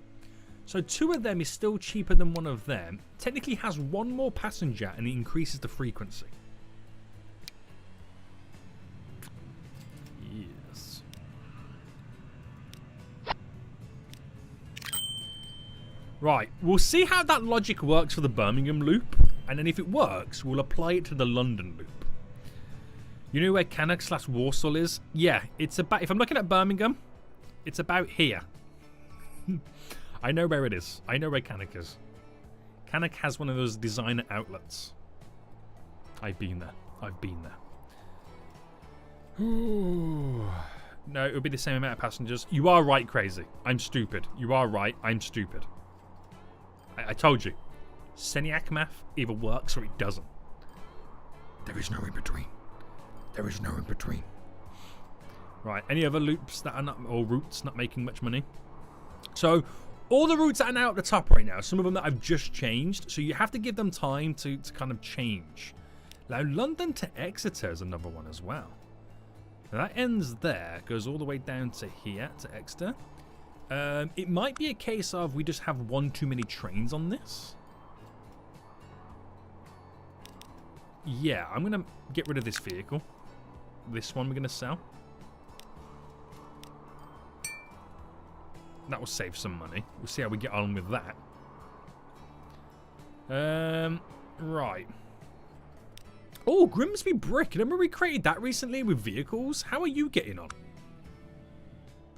So 2 of them is still cheaper than one of them. Technically has 1 more passenger and it increases the frequency. Yes. Right, we'll see how that logic works for the Birmingham Loop. And then if it works, we'll apply it to the London Loop. You know where Cannock/Walsall is? Yeah, it's about... If I'm looking at Birmingham, it's about here. I know where it is. I know where Cannock is. Cannock has one of those designer outlets. I've been there. I've been there. No, it would be the same amount of passengers. You are right, Crazy. I'm stupid. You are right. I'm stupid. I told you. Seniac math either works or it doesn't. There is no in between. There is no in between. Right, any other loops that are not, or routes not making much money? So, all the routes that are now at the top right now, some of them that I've just changed, so you have to give them time to kind of change. Now, London to Exeter is another one as well. Now, that ends there, goes all the way down to here, to Exeter. It might be a case of we just have 1 too many trains on this. Yeah, I'm going to get rid of this vehicle. This one we're going to sell. That will save some money. We'll see how we get on with that. Right. Oh, Grimsby Brick. Remember we created that recently with vehicles? How are you getting on?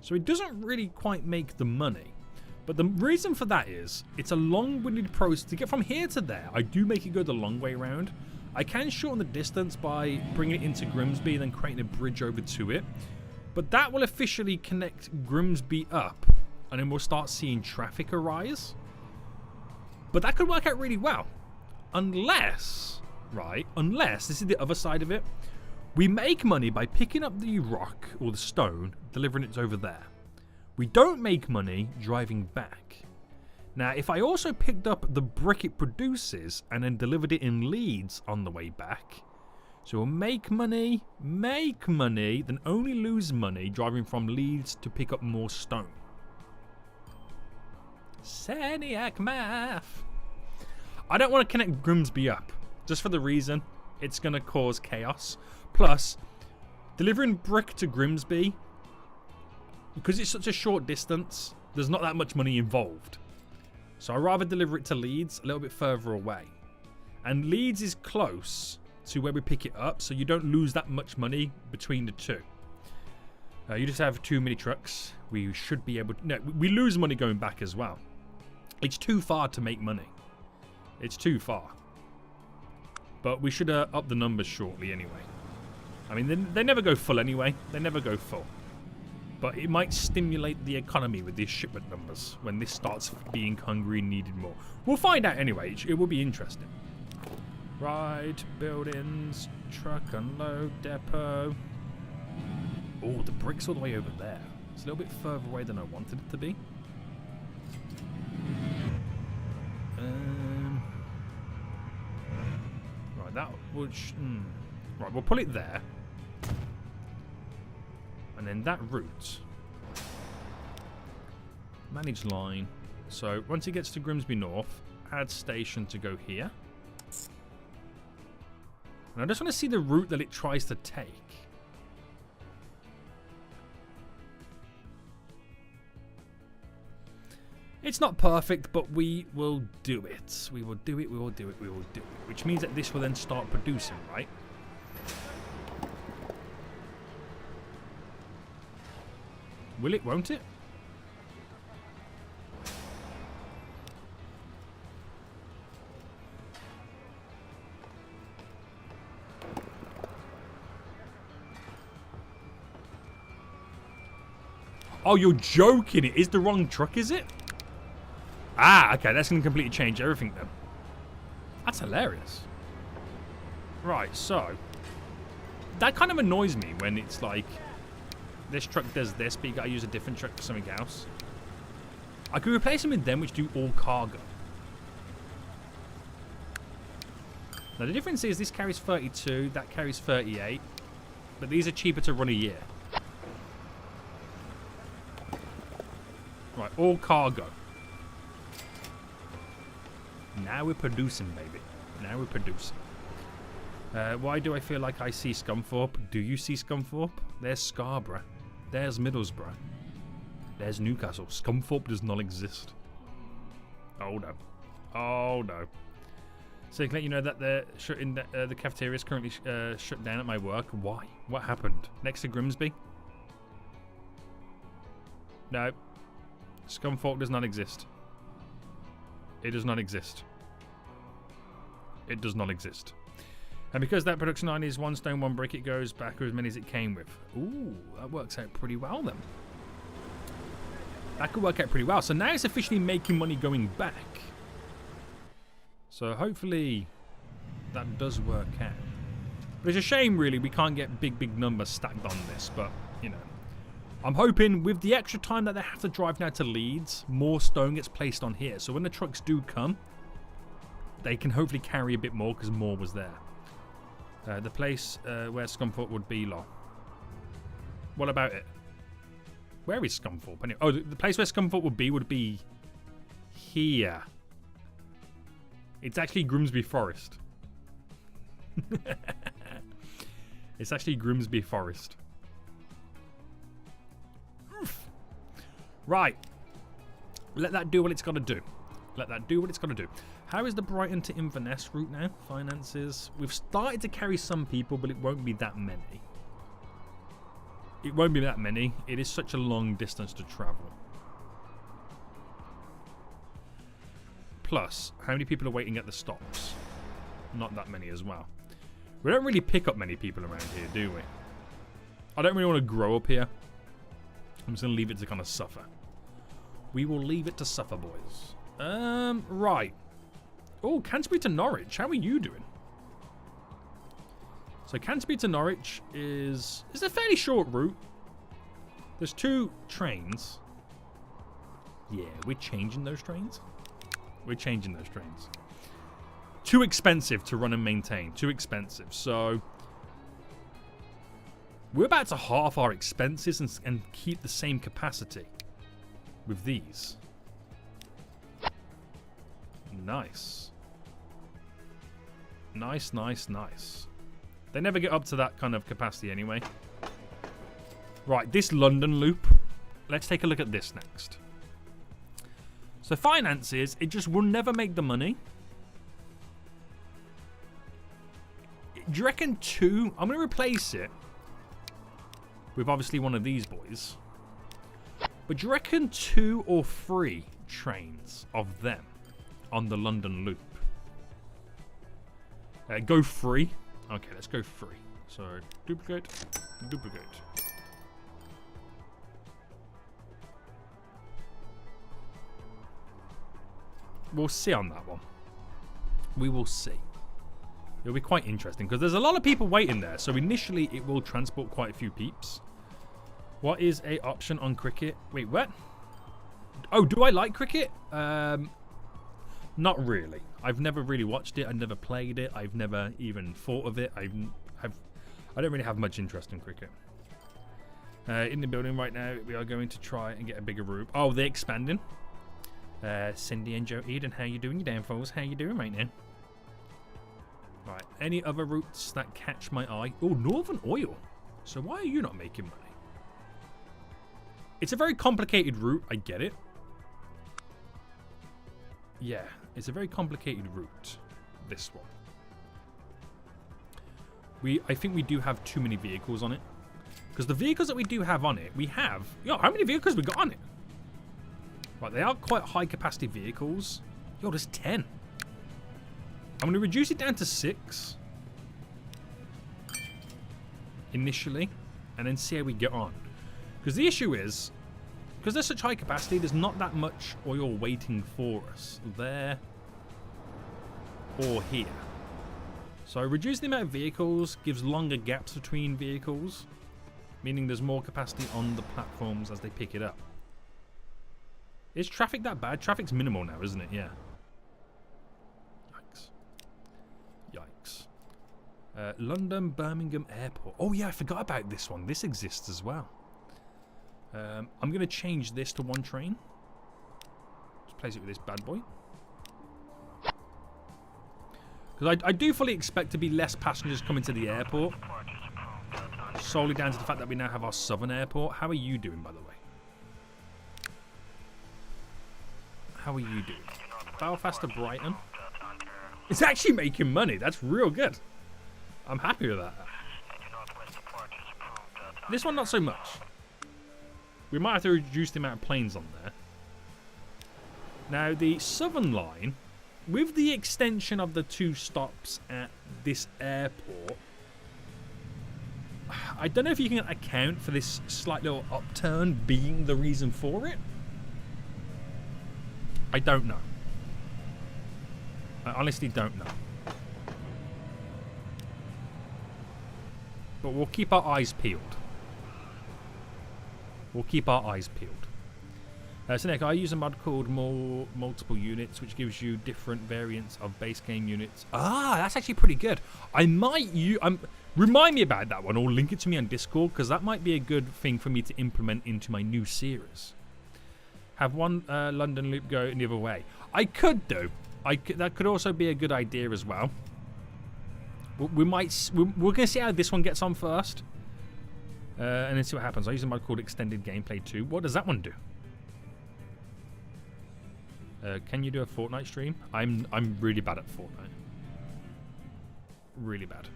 So it doesn't really quite make the money. But the reason for that is, it's a long-winded process. To get from here to there, I do make it go the long way around. I can shorten the distance by bringing it into Grimsby and then creating a bridge over to it. But that will officially connect Grimsby up, and then we'll start seeing traffic arise. But that could work out really well. Unless, this is the other side of it. We make money by picking up the rock or the stone, delivering it over there. We don't make money driving back. Now, if I also picked up the brick it produces and then delivered it in Leeds on the way back, so we'll make money, then only lose money driving from Leeds to pick up more stone. Seniac math. I don't want to connect Grimsby up, just for the reason it's going to cause chaos. Plus, delivering brick to Grimsby, because it's such a short distance, there's not that much money involved. So I'd rather deliver it to Leeds, a little bit further away. And Leeds is close to where we pick it up, so you don't lose that much money between the two. You just have too many trucks. We should be able to... No, we lose money going back as well. It's too far to make money. It's too far. But we should up the numbers shortly anyway. I mean, they never go full anyway. They never go full. But it might stimulate the economy with these shipment numbers when this starts being hungry and needed more. We'll find out anyway. It will be interesting. Right, buildings, truck unload, depot. Oh, the brick's all the way over there. It's a little bit further away than I wanted it to be. Right, that would... Right, we'll put it there. And then that route. Manage line. So, once it gets to Grimsby North, add station to go here. And I just want to see the route that it tries to take. It's not perfect, but we will do it. We will do it, we will do it, we will do it. Which means that this will then start producing, right? Will it, won't it? Oh, you're joking. It is the wrong truck, is it? Ah, okay. That's going to completely change everything then. That's hilarious. Right, so. That kind of annoys me when it's like, this truck does this, but you got to use a different truck for something else. I could replace them with them, which do all cargo. Now, the difference is this carries 32, that carries 38. But these are cheaper to run a year. Right, all cargo. Now we're producing, baby. Now we're producing. Why do I feel like I see Scunthorpe? Do you see Scunthorpe? There's Scarborough. There's Middlesbrough. There's Newcastle. Scunthorpe does not exist. Oh no. Oh no. So I can let you know that the cafeteria is currently shut down at my work. Why? What happened? Next to Grimsby? No. Scunthorpe does not exist. It does not exist. It does not exist. And because that production line is one stone, one brick, it goes back as many as it came with. Ooh, that works out pretty well then. That could work out pretty well. So now it's officially making money going back. So hopefully that does work out. But it's a shame really we can't get big numbers stacked on this. But, you know. I'm hoping with the extra time that they have to drive now to Leeds, more stone gets placed on here. So when the trucks do come, they can hopefully carry a bit more because more was there. The place where Scunthorpe would be, lol. What about it? Where is Scunthorpe? Anyway, oh, the place where Scunthorpe would be here. It's actually Grimsby Forest. It's actually Grimsby Forest. Oof. Right. Let that do what it's got to do. Let that do what it's got to do. How is the Brighton to Inverness route now? Finances. We've started to carry some people, but it won't be that many. It won't be that many. It is such a long distance to travel. Plus, how many people are waiting at the stops? Not that many as well. We don't really pick up many people around here, do we? I don't really want to grow up here. I'm just going to leave it to kind of suffer. We will leave it to suffer, boys. Right. Oh, Canterbury to Norwich. How are you doing? So Canterbury to Norwich is a fairly short route. There's 2 trains. Yeah, we're changing those trains. We're changing those trains. Too expensive to run and maintain. Too expensive. So we're about to halve our expenses and keep the same capacity with these. Nice. Nice, nice, nice. They never get up to that kind of capacity anyway. Right, this London loop. Let's take a look at this next. So finances, it just will never make the money. Do you reckon 2? I'm going to replace it with obviously one of these boys. But do you reckon 2 or 3 trains of them on the London loop? Go 3. Okay, let's go 3. So duplicate, duplicate. We'll see on that one. We will see. It'll be quite interesting because there's a lot of people waiting there. So initially it will transport quite a few peeps. What is a option on cricket? Wait, what? Oh, do I like cricket? Not really. I've never really watched it. I've never played it. I've never even thought of it. I don't really have much interest in cricket. In the building right now, we are going to try and get a bigger room. Oh, they're expanding. Cindy and Joe Eden, how you doing, you damn fools? How you doing right now? Right, any other routes that catch my eye? Oh, Northern Oil. So why are you not making money? It's a very complicated route, I get it. Yeah, it's a very complicated route, this one. I think we do have too many vehicles on it. Because the vehicles that we do have on it, we have... Yo, how many vehicles we got on it? Right, they are quite high capacity vehicles. Yo, there's 10. I'm going to reduce it down to 6. Initially. And then see how we get on. Because the issue is, because there's such high capacity, there's not that much oil waiting for us. There. Or here. So reducing the amount of vehicles gives longer gaps between vehicles. Meaning there's more capacity on the platforms as they pick it up. Is traffic that bad? Traffic's minimal now, isn't it? Yeah. Yikes. Yikes. London, Birmingham Airport. Oh, yeah, I forgot about this one. This exists as well. I'm going to change this to 1 train. Just place it with this bad boy. Because I do fully expect to be less passengers coming to the airport. Solely down to the fact that we now have our southern airport. How are you doing, by the way? How are you doing? Belfast to Brighton. It's actually making money. That's real good. I'm happy with that. This one, not so much. We might have to reduce the amount of planes on there. Now, the southern line, with the extension of the 2 stops at this airport, I don't know if you can account for this slight little upturn being the reason for it. I don't know. I honestly don't know. But we'll keep our eyes peeled. We'll keep our eyes peeled. So Nick, I use a mod called multiple units, which gives you different variants of base game units. Ah, that's actually pretty good. I might remind me about that one, or link it to me on Discord, because that might be a good thing for me to implement into my new series. Have one London loop go in the other way. I could do. That could also be a good idea as well. We're going to see how this one gets on first. And then see what happens. I use a mod called Extended Gameplay 2. What does that one do? Can you do a Fortnite stream? I'm really bad at Fortnite. Really bad.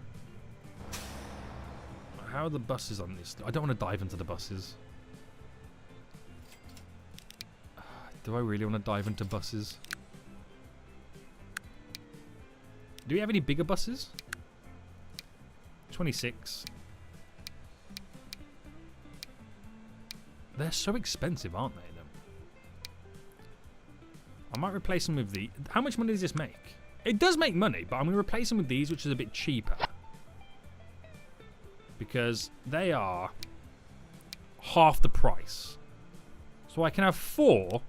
How are the buses on this? I don't want to dive into the buses. Do I really want to dive into buses? Do we have any bigger buses? 26. They're so expensive, aren't they? I might replace them with the... How much money does this make? It does make money, but I'm going to replace them with these, which is a bit cheaper. Because they are half the price. So I can have 4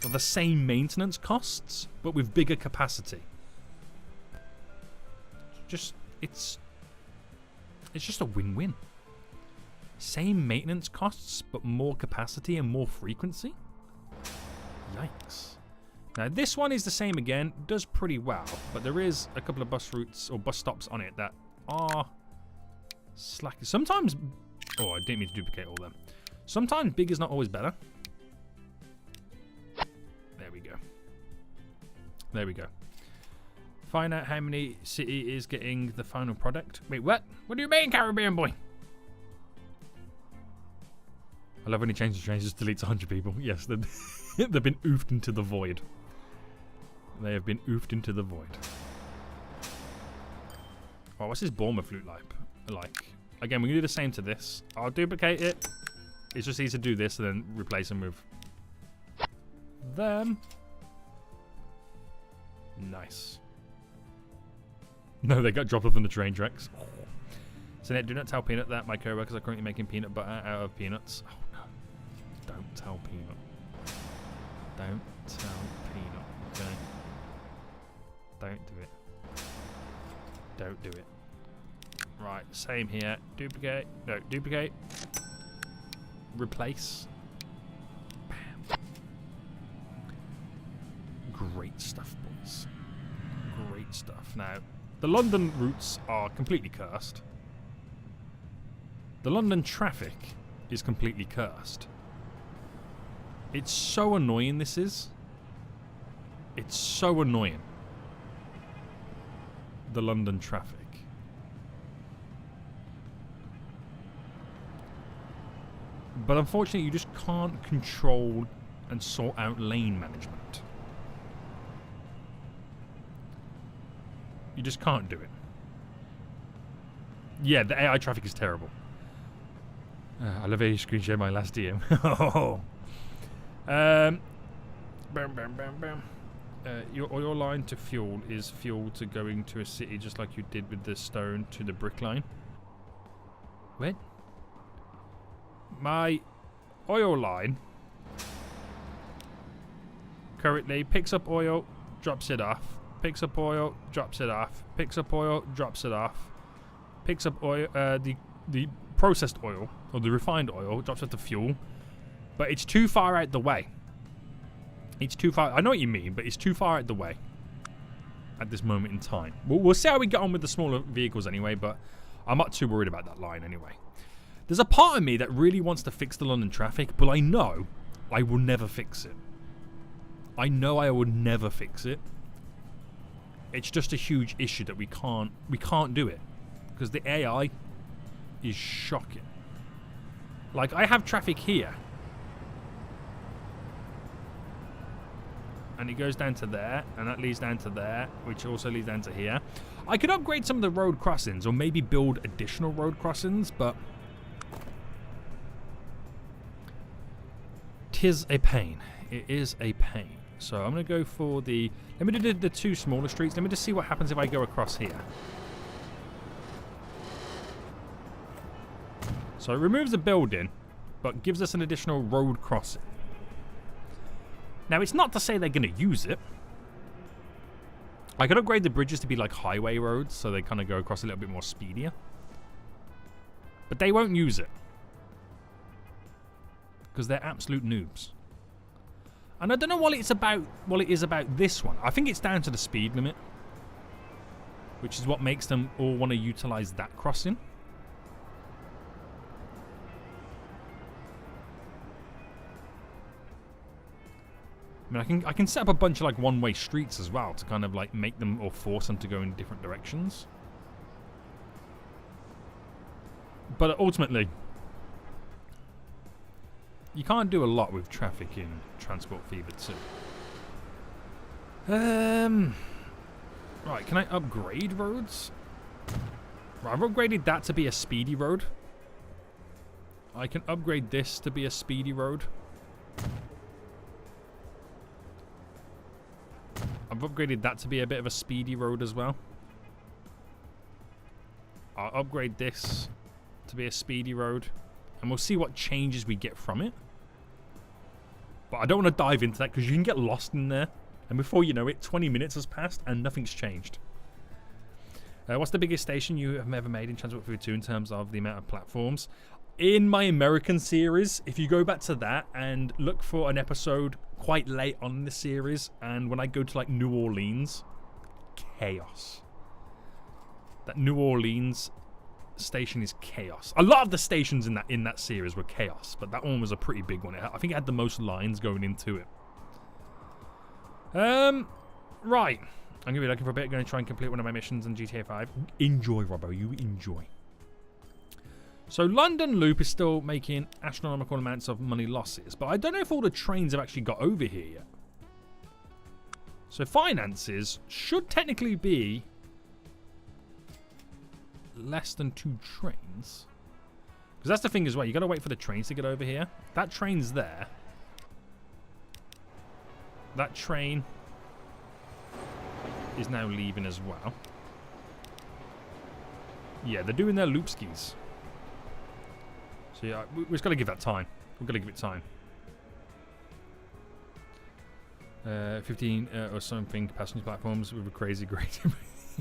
for the same maintenance costs, but with bigger capacity. It's just a win-win. Same maintenance costs, but more capacity and more frequency. Yikes. Now this one is the same again, does pretty well, but there is a couple of bus routes or bus stops on it that are slack. Sometimes, oh, I didn't mean to duplicate all of them. Sometimes big is not always better. There we go. There we go. Find out how many city is getting the final product. Wait, what? What do you mean, Caribbean boy? I love when he changes trains, just deletes 100 people. Yes, they've been oofed into the void. They have been oofed into the void. Oh, what's this Bournemouth loot like? Again, we're going to do the same to this. I'll duplicate it. It's just easy to do this and then replace them with them. Nice. No, they got dropped off on the train tracks. So, do not tell Peanut that my co-workers are currently making peanut butter out of peanuts. Oh, no. Don't tell Peanut. Don't tell Peanut, okay? Don't do it. Don't do it. Right, same here. Duplicate. No, duplicate. Replace. Bam. Great stuff, boys. Great stuff. Now, the London routes are completely cursed. The London traffic is completely cursed. It's so annoying, this is. It's so annoying. The London traffic. But unfortunately, you just can't control and sort out lane management. You just can't do it. Yeah, the AI traffic is terrible. I love how you screen share my last DM. Bam, bam, bam, bam. Your oil line to fuel is fuel to going to a city, just like you did with the stone to the brick line. What? My oil line currently picks up oil, drops it off. Picks up oil, drops it off. Picks up oil, drops it off. Picks up oil, the processed oil, or the refined oil, drops it to fuel. But it's too far out the way. It's too far. I know what you mean, but it's too far out the way at this moment in time. We'll see how we get on with the smaller vehicles anyway, but I'm not too worried about that line anyway. There's a part of me that really wants to fix the London traffic, but I know I will never fix it. I know I will never fix it. It's just a huge issue that we can't do it. Because the AI is shocking. Like, I have traffic here. And it goes down to there, and that leads down to there, which also leads down to here. I could upgrade some of the road crossings, or maybe build additional road crossings, but 'tis a pain. It is a pain. So I'm going to go for the... Let me do the 2 smaller streets. Let me just see what happens if I go across here. So it removes the building, but gives us an additional road crossing. Now, it's not to say they're going to use it. I could upgrade the bridges to be like highway roads, so they kind of go across a little bit more speedier. But they won't use it. Because they're absolute noobs. And I don't know what it is about this one. I think it's down to the speed limit. Which is what makes them all want to utilize that crossing. I mean, I can set up a bunch of like one-way streets as well to kind of like make them or force them to go in different directions. But ultimately, you can't do a lot with traffic in Transport Fever 2. Right, can I upgrade roads? Right, I've upgraded that to be a speedy road. I can upgrade this to be a speedy road. I've upgraded that to be a bit of a speedy road as well. I'll upgrade this to be a speedy road. And we'll see what changes we get from it. But I don't want to dive into that because you can get lost in there. And before you know it, 20 minutes has passed and nothing's changed. What's the biggest station you have ever made in Transport Food 2 in terms of the amount of platforms? In my American series, if you go back to that and look for an episode quite late on in the series, and when I go to like New Orleans, chaos. That New Orleans station is chaos. A lot of the stations in that series were chaos, but that one was a pretty big one. I think it had the most lines going into it. Right. I'm going to be looking for a bit. Going to try and complete one of my missions in GTA 5. Enjoy, Robbo. You enjoy. So London Loop is still making astronomical amounts of money losses, but I don't know if all the trains have actually got over here yet. So finances should technically be less than 2 trains. Because that's the thing as well. You got to wait for the trains to get over here. That train's there. That train is now leaving as well. Yeah, they're doing their loop skis. So yeah, we just got to give that time. We've got to give it time. 15 or something passenger platforms with a crazy great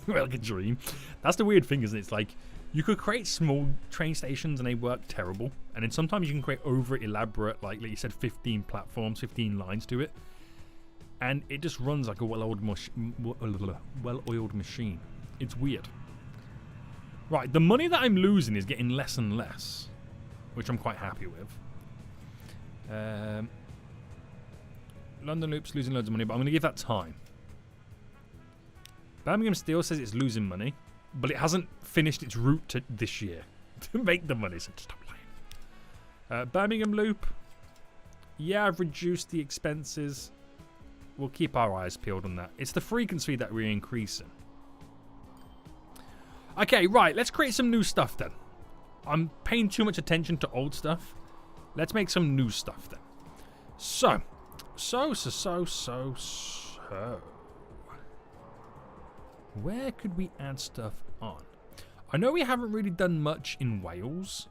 like a dream. That's the weird thing, isn't it? It's like you could create small train stations and they work terrible, and then sometimes you can create over elaborate, like you said, 15 platforms, 15 lines to it, and it just runs like a well-oiled machine. It's weird. Right, the money that I'm losing is getting less and less, which I'm quite happy with. London Loop's losing loads of money, but I'm going to give that time. Birmingham Steel says it's losing money, but it hasn't finished its route to this year to make the money, so stop lying. Birmingham Loop. Yeah, I've reduced the expenses. We'll keep our eyes peeled on that. It's the frequency that we're increasing. Okay, right. Let's create some new stuff then. I'm paying too much attention to old stuff. Let's make some new stuff then. So. Where could we add stuff on? I know we haven't really done much in Wales.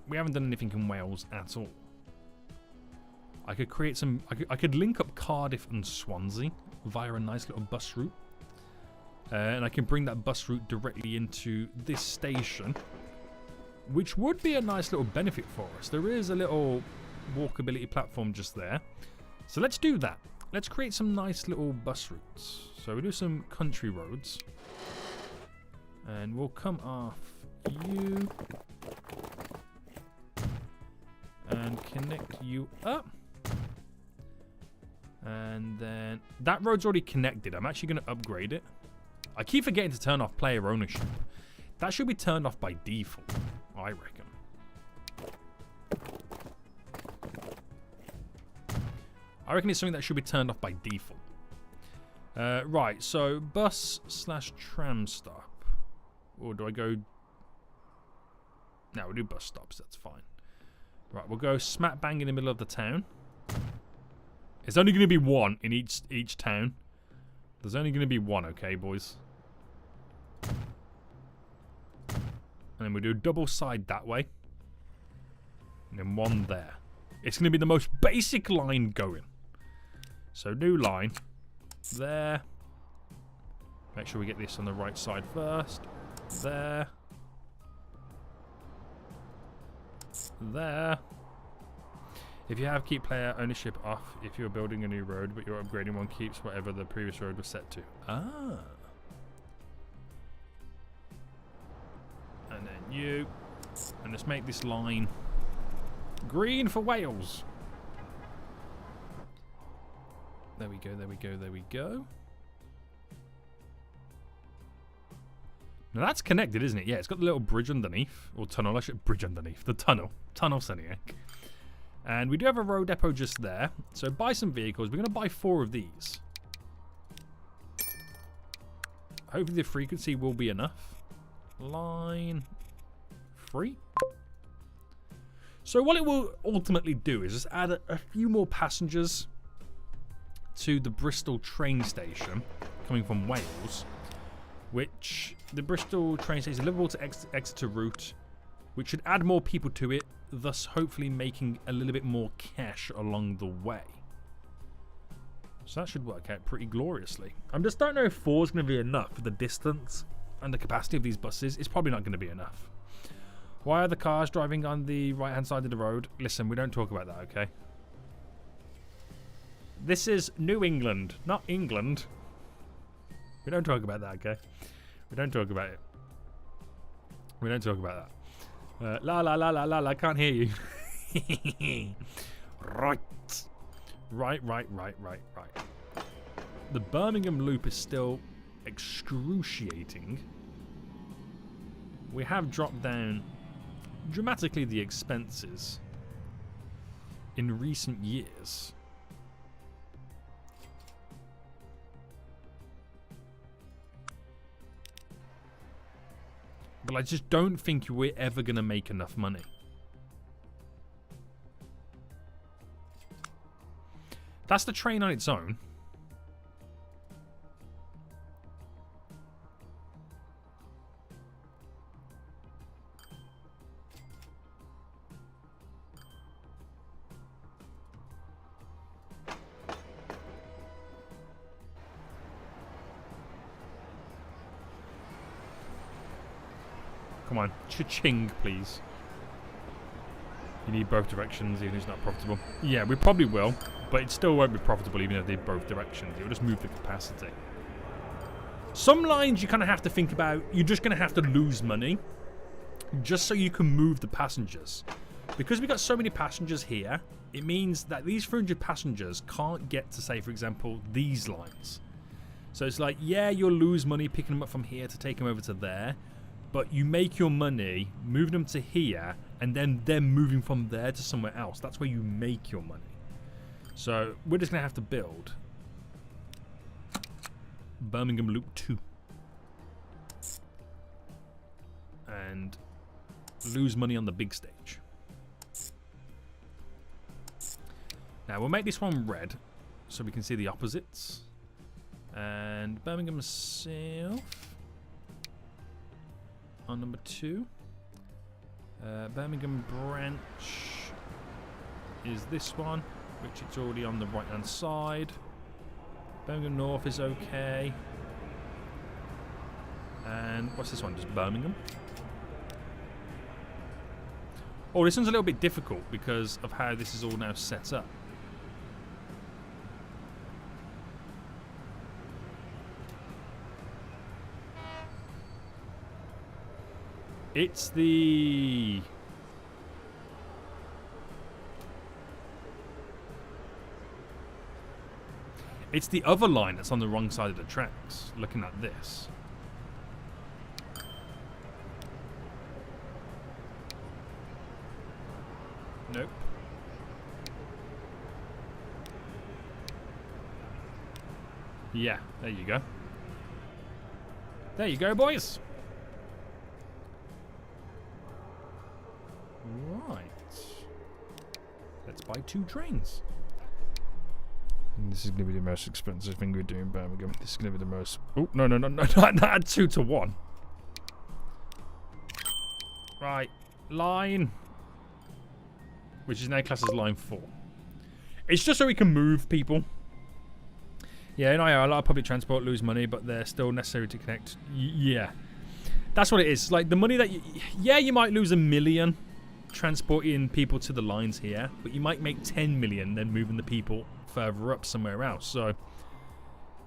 We haven't done anything in Wales at all. I could create some... I could link up Cardiff and Swansea via a nice little bus route. And I can bring that bus route directly into this station, which would be a nice little benefit for us. There is a little walkability platform just there. So let's do that. Let's create some nice little bus routes. So we do some country roads. And we'll come off you. And connect you up. And then that road's already connected. I'm actually going to upgrade it. I keep forgetting to turn off player ownership. That should be turned off by default, I reckon. I reckon it's something that should be turned off by default. Right, so bus/tram stop. Or do I go... No, we'll do bus stops, that's fine. Right, we'll go smack bang in the middle of the town. It's only going to be one in each town. There's only going to be one, okay, boys? And then we'll do double side that way. And then one there. It's going to be the most basic line going. So new line. There. Make sure we get this on the right side first. There. There. If you have, keep player ownership off if you're building a new road, but you're upgrading one, keeps whatever the previous road was set to. Ah. And then you. And let's make this line green for Wales. There we go, there we go, there we go. Now that's connected, isn't it? Yeah, it's got the little bridge underneath. Or tunnel, I should... Bridge underneath. The tunnel. Tunnel Seniac. And we do have a road depot just there. So buy some vehicles. We're going to buy 4 of these. Hopefully the frequency will be enough. Line 3. So what it will ultimately do is just add a few more passengers to the Bristol train station coming from Wales, which the Bristol train station is Liverpool to Exeter route, which should add more people to it, thus hopefully making a little bit more cash along the way. So that should work out pretty gloriously. I just don't know if 4 is going to be enough for the distance and the capacity of these buses. It's probably not going to be enough. Why are the cars driving on the right-hand side of the road? Listen, we don't talk about that, okay? This is New England, not England. We don't talk about that, okay? We don't talk about it. We don't talk about that. La la la la la la, I can't hear you. Right. Right. The Birmingham loop is still excruciating. We have dropped down dramatically the expenses in recent years. But I just don't think we're ever going to make enough money. That's the train on its own. Come on, cha-ching, please. You need both directions, even if it's not profitable. Yeah, we probably will, but it still won't be profitable even if they both directions. It will just move the capacity. Some lines you kind of have to think about. You're just going to have to lose money just so you can move the passengers. Because we've got so many passengers here, it means that these 300 passengers can't get to, say, for example, these lines. So it's like, yeah, you'll lose money picking them up from here to take them over to there, but you make your money moving them to here and then them moving from there to somewhere else. That's where you make your money. So we're just going to have to build Birmingham Loop 2 and lose money on the big stage. Now we'll make this one red so we can see the opposites. And Birmingham South on number 2. Birmingham Branch is this one, which it's already on the right hand side. Birmingham North is okay. And what's this one? Just Birmingham. Oh, this one's a little bit difficult because of how this is all now set up. It's the... It's the other line that's on the wrong side of the tracks, looking at this. Nope. Yeah, there you go. There you go, boys. Right. Let's buy 2 trains. And this is going to be the most expensive thing we do in Birmingham. This is going to be the most... Oh, no, not 2 to 1. Right. Line. Which is now classed as line 4. It's just so we can move people. Yeah, a lot of public transport lose money, but they're still necessary to connect. Yeah. That's what it is. Like, the money that you... Yeah, you might lose $1 million transporting people to the lines here, but you might make 10 million then moving the people further up somewhere else. So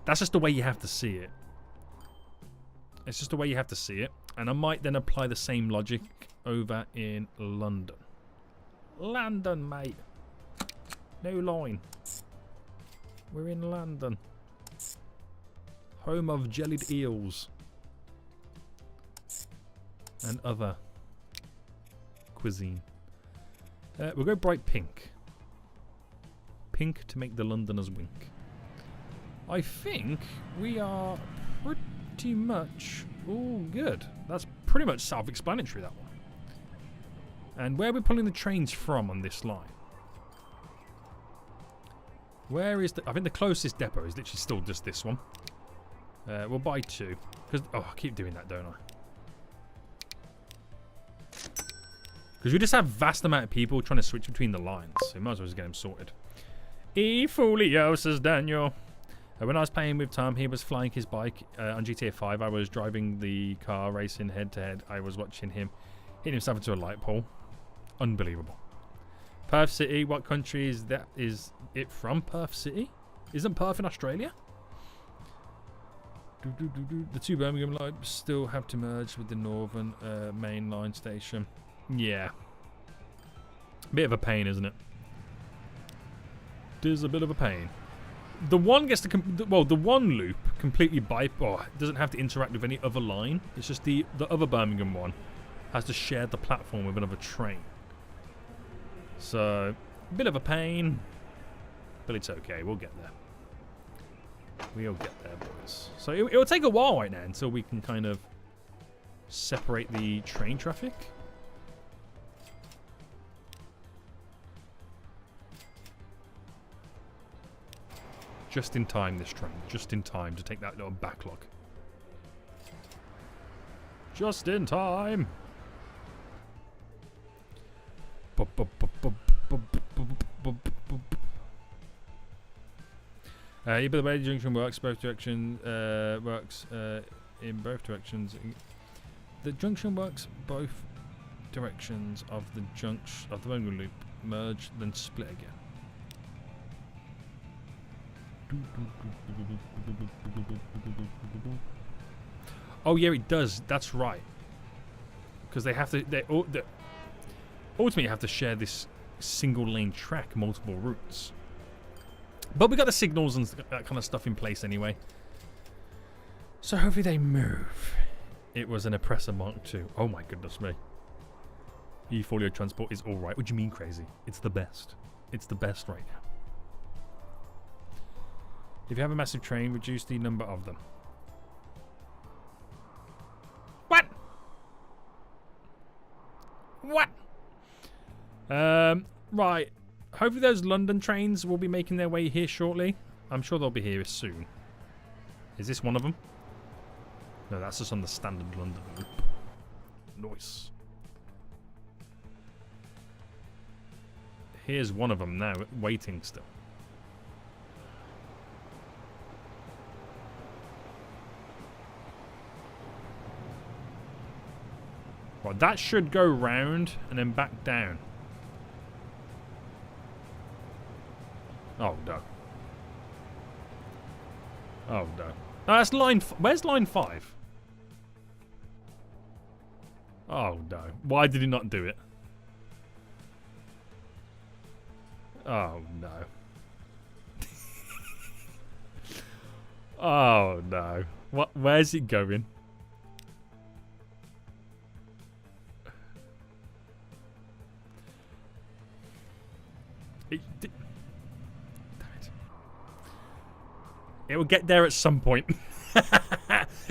that's just the way you have to see it. It's just the way you have to see it. And I might then apply the same logic over in London. London, mate. No line. We're in London. Home of jellied eels and other cuisine. We'll go bright pink. Pink to make the Londoners wink. I think we are pretty much all good. That's pretty much self-explanatory, that one. And where are we pulling the trains from on this line? Where is the... I think the closest depot is literally still just this one. We'll buy 2. Because... Oh, I keep doing that, don't I? Because we just have vast amount of people trying to switch between the lines. So we might as well just get them sorted. E Folio, says Daniel. When I was playing with Tom, he was flying his bike on GTA 5. I was driving the car, racing head to head. I was watching him hit himself into a light pole. Unbelievable. Perth City, what country is that? Is it from Perth City? Isn't Perth in Australia? The 2 Birmingham lines still have to merge with the northern main line station. Yeah. Bit of a pain, isn't it? It is a bit of a pain. The one gets to the one loop completely doesn't have to interact with any other line. It's just the other Birmingham one has to share the platform with another train. So, a bit of a pain, but it's okay. We'll get there. We'll get there, boys. So it'll take a while right now until we can kind of separate the train traffic. Just in time, this train. Just in time to take that little backlog. Just in time. Yeah, by the way, the junction works both directions. In both directions. The junction works both directions of the junction of the Birmingham loop. Merge, then split again. Oh yeah, it does. That's right. Because they have to. They ultimately have to share this single lane track, multiple routes. But we got the signals and that kind of stuff in place anyway. So hopefully they move. It was an Oppressor Mark II. Oh my goodness me. E-Folio transport is alright. What do you mean crazy? It's the best. It's the best right now. If you have a massive train, reduce the number of them. What? What? Right. Hopefully those London trains will be making their way here shortly. I'm sure they'll be here soon. Is this one of them? No, that's just on the standard London loop. Nice. Here's one of them now, waiting still. Right, that should go round and then back down. Oh no. Oh no. Oh, that's line. Where's line 5? Oh no. Why did he not do it? Oh no. Oh no. What? Where's it going? It will get there at some point.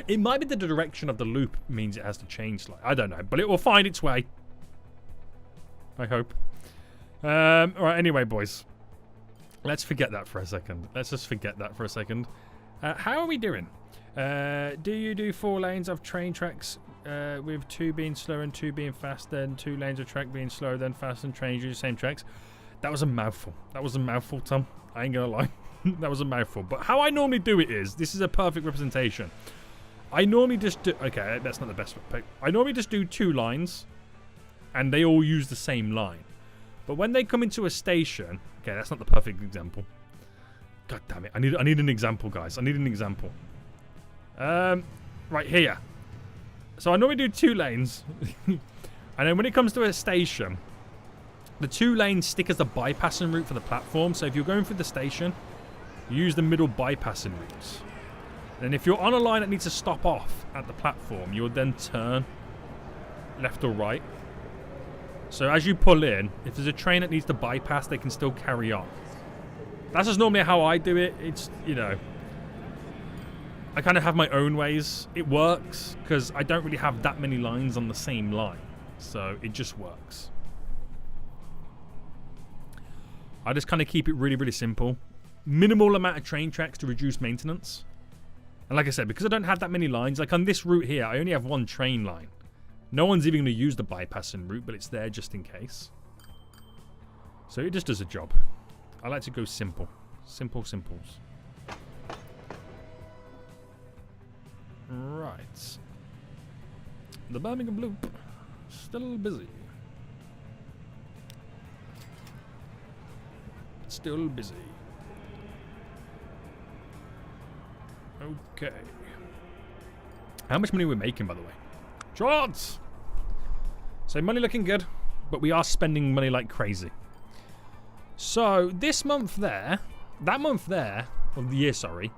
It might be the direction of the loop means it has to change slightly. I don't know, but it will find its way. I hope. Alright, anyway, boys. Let's forget that for a second. Let's just forget that for a second. How are we doing? Do you do 4 lanes of train tracks with 2 being slow and 2 being fast, then 2 lanes of track being slow, then fast, and trains use the same tracks? That was a mouthful. That was a mouthful, Tom. I ain't gonna lie. That was a mouthful. But how I normally do it is, this is a perfect representation. I normally just do... Okay, that's not the best. I normally just do 2 lines, and they all use the same line. But when they come into a station... Okay, that's not the perfect example. God damn it. I need an example, guys. I need an example. Right here. So I normally do 2 lanes. And then when it comes to a station, the 2 lanes stick as the bypassing route for the platform. So if you're going through the station, use the middle bypassing routes. And if you're on a line that needs to stop off at the platform, you'll then turn left or right. So as you pull in, if there's a train that needs to bypass, they can still carry on. That's just normally how I do it. It's, you know, I kind of have my own ways. It works because I don't really have that many lines on the same line. So it just works. I just kind of keep it really, really simple. Minimal amount of train tracks to reduce maintenance. And like I said, because I don't have that many lines, like on this route here, I only have one train line. No one's even going to use the bypassing route, but it's there just in case. So it just does a job. I like to go simple. Simple simples. Right. The Birmingham Loop. Still busy. Still busy. Okay. How much money are we making, by the way? Charts! So money looking good, but we are spending money like crazy. So this month there, that month there, well the year, sorry,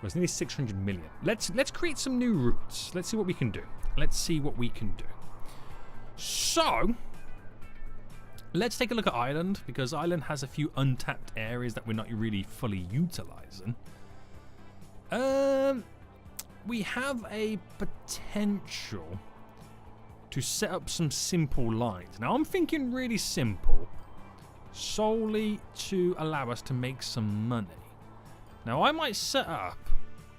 was nearly 600 million. Let's create some new routes. Let's see what we can do. Let's see what we can do. So let's take a look at Ireland, because Ireland has a few untapped areas that we're not really fully utilizing. We have a potential to set up some simple lines. Now I'm thinking really simple, solely to allow us to make some money. Now I might set up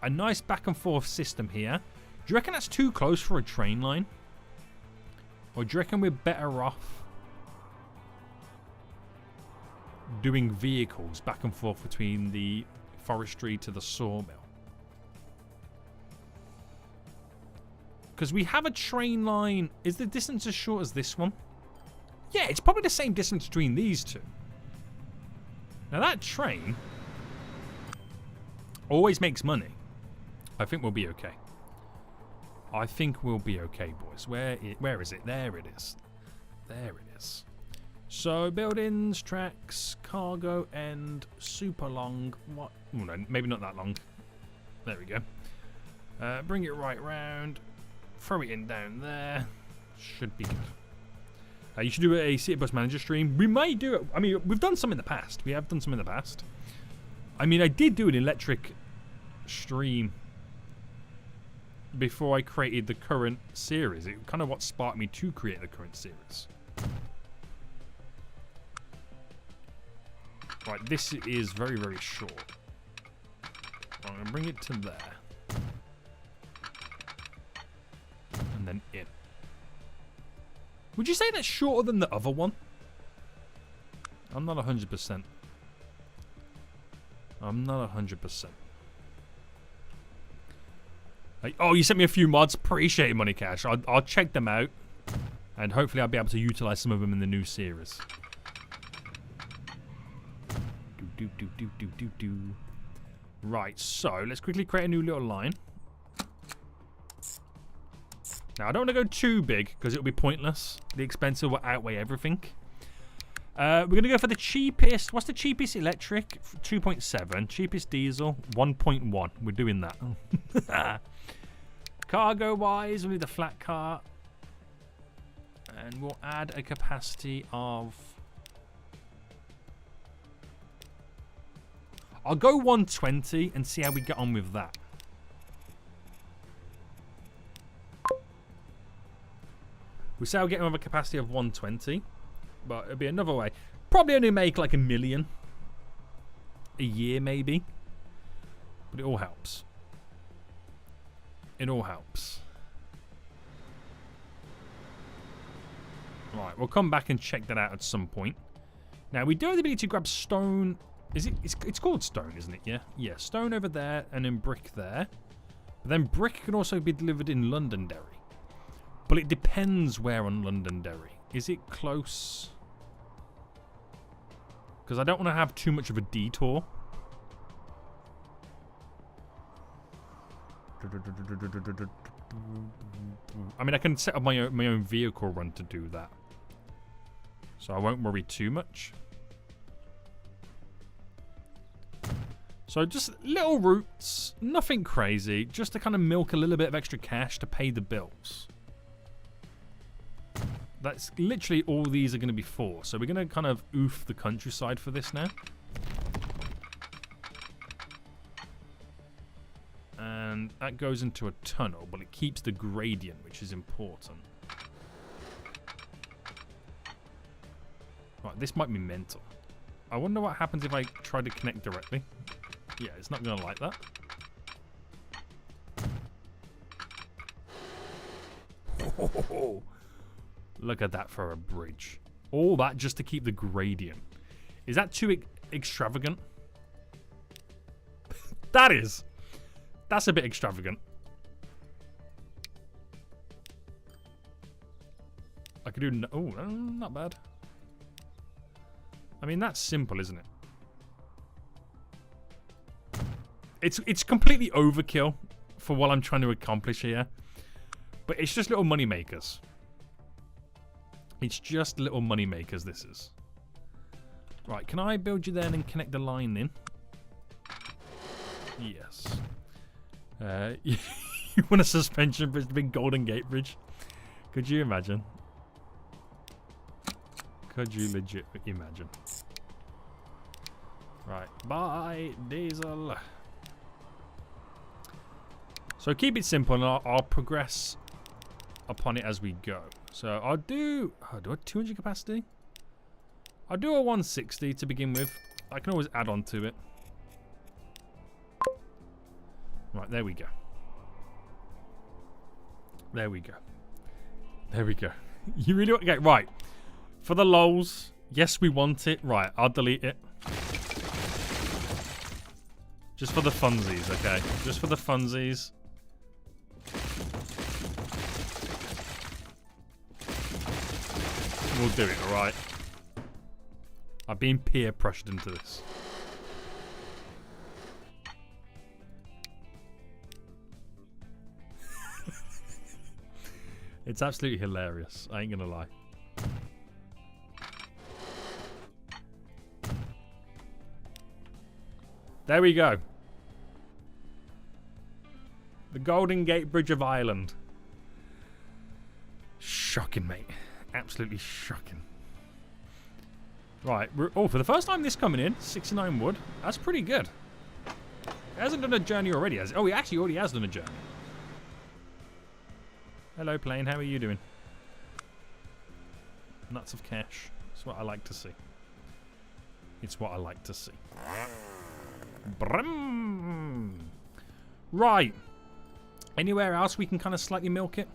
a nice back and forth system here. Do you reckon that's too close for a train line? Or do you reckon we're better off doing vehicles back and forth between the forestry to the sawmill? Because we have a train line. Is the distance as short as this one? Yeah, it's probably the same distance between these two. Now that train always makes money. I think we'll be okay. I think we'll be okay, boys. Where is it? There it is. There it is. So buildings, tracks, cargo, and super long. What? Oh, no, maybe not that long. There we go. Bring it right round. Throw it in down there. Should be good. You should do a City Bus Manager stream. We might do it. I mean, we've done some in the past. We have done some in the past. I mean, I did do an electric stream before I created the current series. It kind of what sparked me to create the current series. Right, this is very, very short. I'm going to bring it to there. And then in. Would you say that's shorter than the other one? I'm not 100%. I'm not 100%. Like, oh, you sent me a few mods. Appreciate it, Money Cash. I'll check them out. And hopefully I'll be able to utilize some of them in the new series. Right, so let's quickly create a new little line. Now, I don't want to go too big because it'll be pointless. The expensive will outweigh everything. We're going to go for the cheapest. What's the cheapest electric? 2.7. Cheapest diesel? 1.1. We're doing that. Cargo-wise, we'll need the flat car. And we'll add a capacity of... I'll go 120 and see how we get on with that. We say I'll get him with a capacity of 120, but it'll be another way. Probably only make like 1 million a year, maybe. But it all helps. It all helps. Right, we'll come back and check that out at some point. Now, we do have the ability to grab stone. Is it? It's called stone, isn't it? Yeah? Yeah, stone over there and then brick there. But then brick can also be delivered in Londonderry. But it depends where on Londonderry. Is it close? Because I don't want to have too much of a detour. I mean, I can set up my own vehicle run to do that. So I won't worry too much. So just little routes, nothing crazy, just to kind of milk a little bit of extra cash to pay the bills. That's literally all these are going to be for. So we're going to kind of oof the countryside for this now. And that goes into a tunnel, but it keeps the gradient, which is important. Right, this might be mental. I wonder what happens if I try to connect directly. Yeah, it's not going to like that. Oh, look at that for a bridge. All that just to keep the gradient. Is that too extravagant? That is. That's a bit extravagant. I could do... No, oh, not bad. I mean, that's simple, isn't it? It's completely overkill for what I'm trying to accomplish here. But it's just little money makers. It's just little money makers, this is. Right, can I build you then and connect the line in? Yes. You want a suspension bridge, the big Golden Gate Bridge? Could you imagine? Could you legit imagine? Right, bye, diesel. So keep it simple, and I'll progress upon it as we go. So I'll do... Oh, do I have 200 capacity? I'll do a 160 to begin with. I can always add on to it. Right, there we go. There we go. There we go. You really want... Okay, right. For the lols, yes, we want it. Right, I'll delete it. Just for the funsies, okay? Just for the funsies. We'll do it, alright? I've been peer pressured into this. It's absolutely hilarious. I ain't gonna lie. There we go. The Golden Gate Bridge of Ireland. Shocking, mate. Absolutely shocking. Right. Oh, for the first time this coming in, 69 wood. That's pretty good. It hasn't done a journey already, has it? Oh, he actually already has done a journey. Hello, plane. How are you doing? Nuts of cash. It's what I like to see. It's what I like to see. Brum. Right. Anywhere else we can kind of slightly milk it?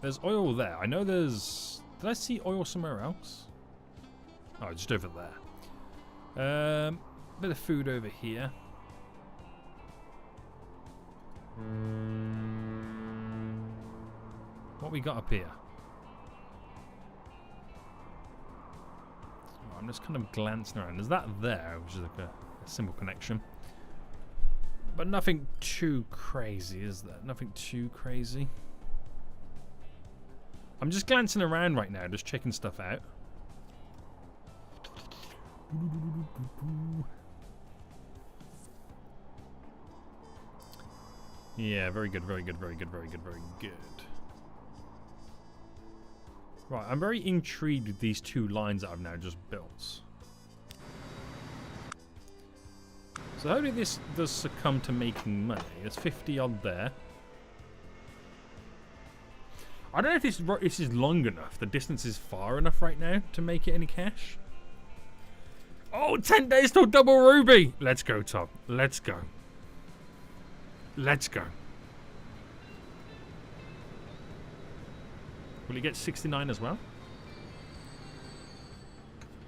There's oil there. I know there's... Did I see oil somewhere else? Oh, just over there. Bit of food over here. What we got up here? Oh, I'm just kind of glancing around. There's that there, which is like a simple connection. But nothing too crazy, is there? Nothing too crazy. I'm just glancing around right now, just checking stuff out. Yeah, very good, very good, very good, very good, very good. Right, I'm very intrigued with these two lines that I've now just built. So hopefully this does succumb to making money. There's 50 odd there. I don't know if this is long enough. The distance is far enough right now to make it any cash. Oh, 10 days till double ruby. Let's go, Tom. Let's go. Let's go. Will he get 69 as well?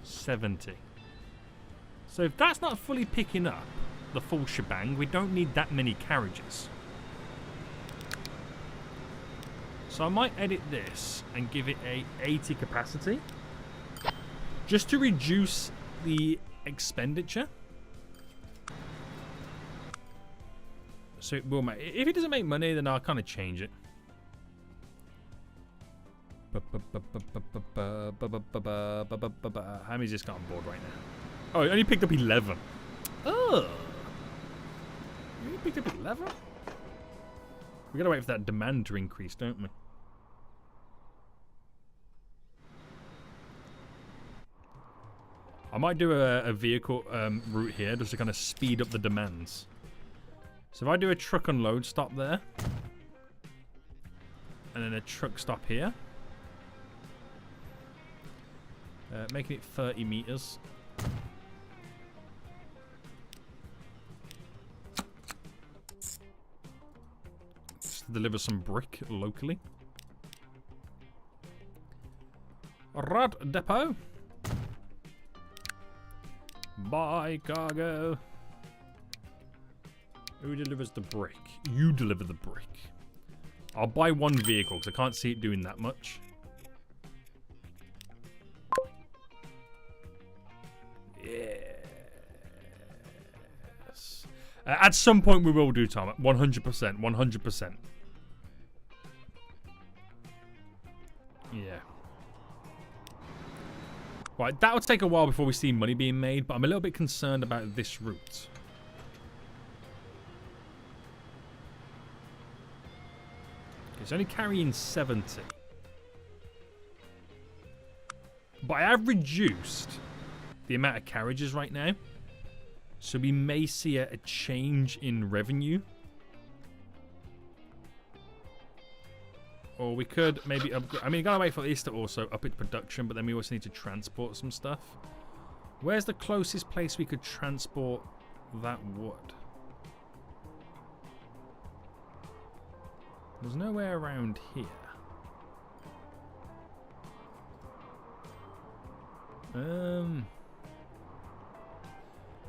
70. So if that's not fully picking up the full shebang, we don't need that many carriages. So I might edit this and give it a 80 capacity. Just to reduce the expenditure. So it will make... If it doesn't make money, then I'll kind of change it. How many's just got on board right now? Oh, it only picked up 11. Oh. You only picked up 11? We gotta wait for that demand to increase, don't we? I might do a vehicle route here just to kind of speed up the demands. So if I do a truck unload stop there, and then a truck stop here, Making it 30 meters. Just deliver some brick locally. Rod depot. Buy cargo. Who delivers the brick? You deliver the brick. I'll buy one vehicle because I can't see it doing that much. Yes. At some point we will do tarmac. 100%. 100%. Yeah. Right, that will take a while before we see money being made, but I'm a little bit concerned about this route. It's only carrying 70. But I have reduced the amount of carriages right now. So we may see a change in revenue. Or we could maybe upgrade. I mean, you gotta wait for this to also up its production, but then we also need to transport some stuff. Where's the closest place we could transport that wood? There's nowhere around here.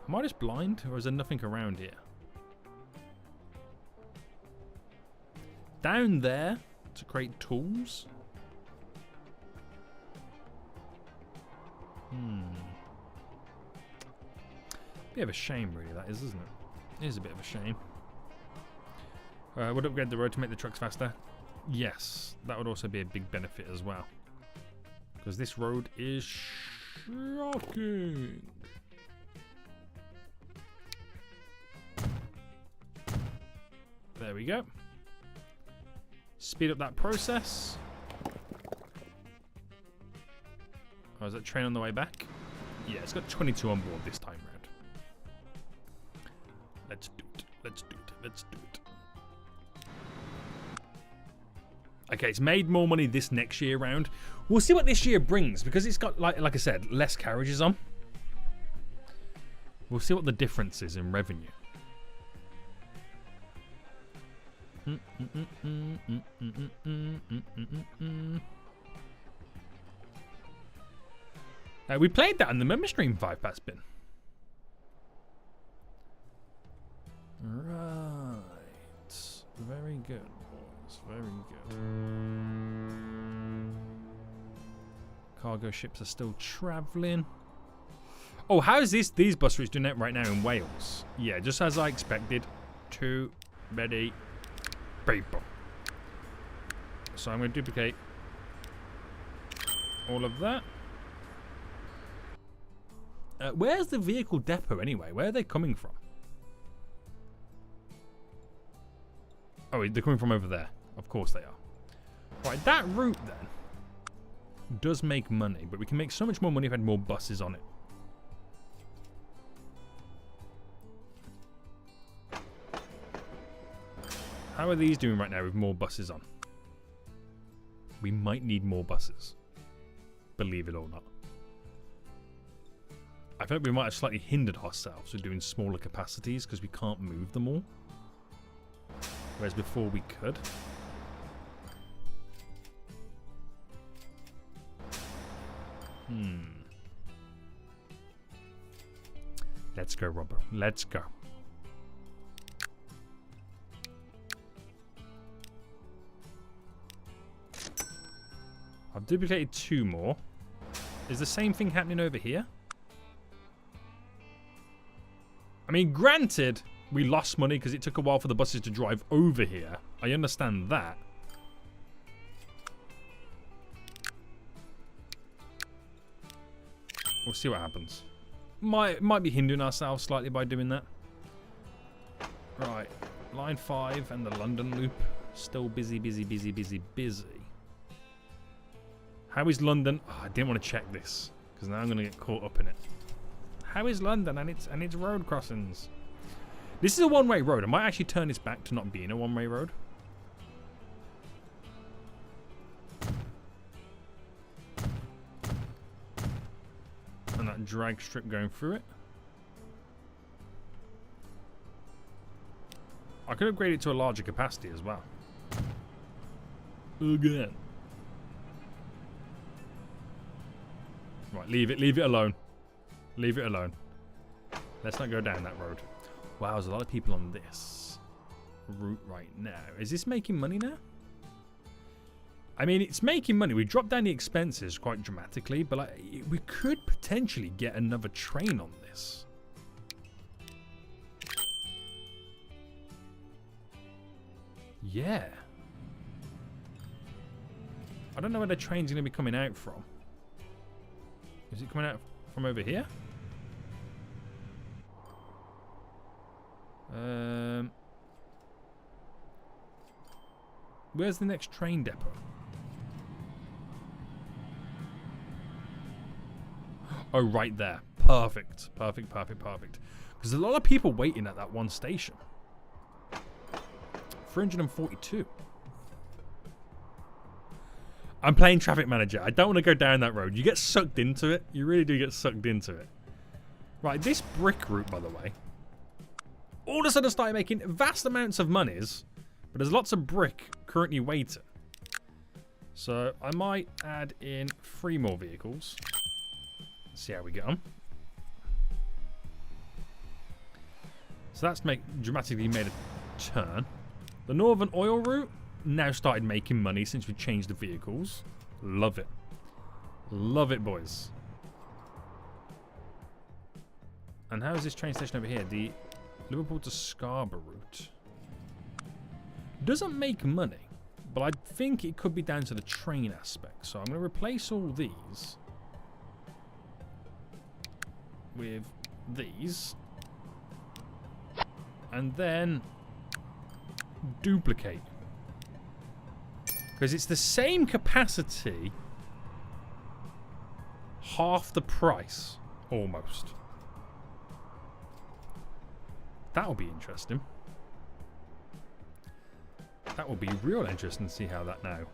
Am I just blind, or is there nothing around here? Down there to create tools. Bit of a shame, really, that is, isn't it? It is a bit of a shame. Would upgrade the road to make the trucks faster? Yes, that would also be a big benefit as well. Because this road is shocking. There we go. Speed up that process. Oh, is that train on the way back? Yeah, it's got 22 on board this time round. Let's do it. Let's do it. Let's do it. Okay, it's made more money this next year round. We'll see what this year brings because it's got, like I said, less carriages on. We'll see what the difference is in revenue. We played that on the member stream 5 past bin. Right. Very good, boys. Very good. Cargo ships are still travelling. Oh, how is these bus routes doing it right now in Wales? Yeah, just as I expected. Too many people. So I'm going to duplicate all of that. Where's the vehicle depot anyway? Where are they coming from? Oh, they're coming from over there. Of course they are. Right, that route then does make money, but we can make so much more money if we had more buses on it. How are these doing right now with more buses on? We might need more buses. Believe it or not. I feel like we might have slightly hindered ourselves with doing smaller capacities because we can't move them all. Whereas before we could. Let's go, Robert. Let's go. I've duplicated 2 more. Is the same thing happening over here? I mean, granted, we lost money because it took a while for the buses to drive over here. I understand that. We'll see what happens. Might be hindering ourselves slightly by doing that. Right. Line 5 and the London loop. Still busy, busy, busy, busy, busy. How is London? Oh, I didn't want to check this because now I'm going to get caught up in it. How is London and its road crossings? This is a one-way road. I might actually turn this back to not being a one-way road. drag strip going through it. I could upgrade it to a larger capacity as well. Again. Right, leave it alone. Leave it alone. Let's not go down that road. Wow, there's a lot of people on this route right now. Is this making money now? I mean, it's making money. We dropped down the expenses quite dramatically, but we could potentially get another train on this. Yeah. I don't know where the train's going to be coming out from. Is it coming out from over here? Where's the next train depot? Oh, right there. Perfect. Perfect, perfect, perfect. Because there's a lot of people waiting at that one station. 342. I'm playing traffic manager. I don't want to go down that road. You get sucked into it. You really do get sucked into it. Right, this brick route, by the way, all of a sudden started making vast amounts of monies, but there's lots of brick currently waiting. So I might add in 3 more vehicles. See how we get on. So that's dramatically made a turn. The Northern Oil route now started making money since we changed the vehicles. Love it. Love it, boys. And how is this train station over here? The Liverpool to Scarborough route. Doesn't make money, but I think it could be down to the train aspect. So I'm going to replace all these with these. And then duplicate. Because it's the same capacity, half the price, almost. That'll be interesting. That will be real interesting to see how that now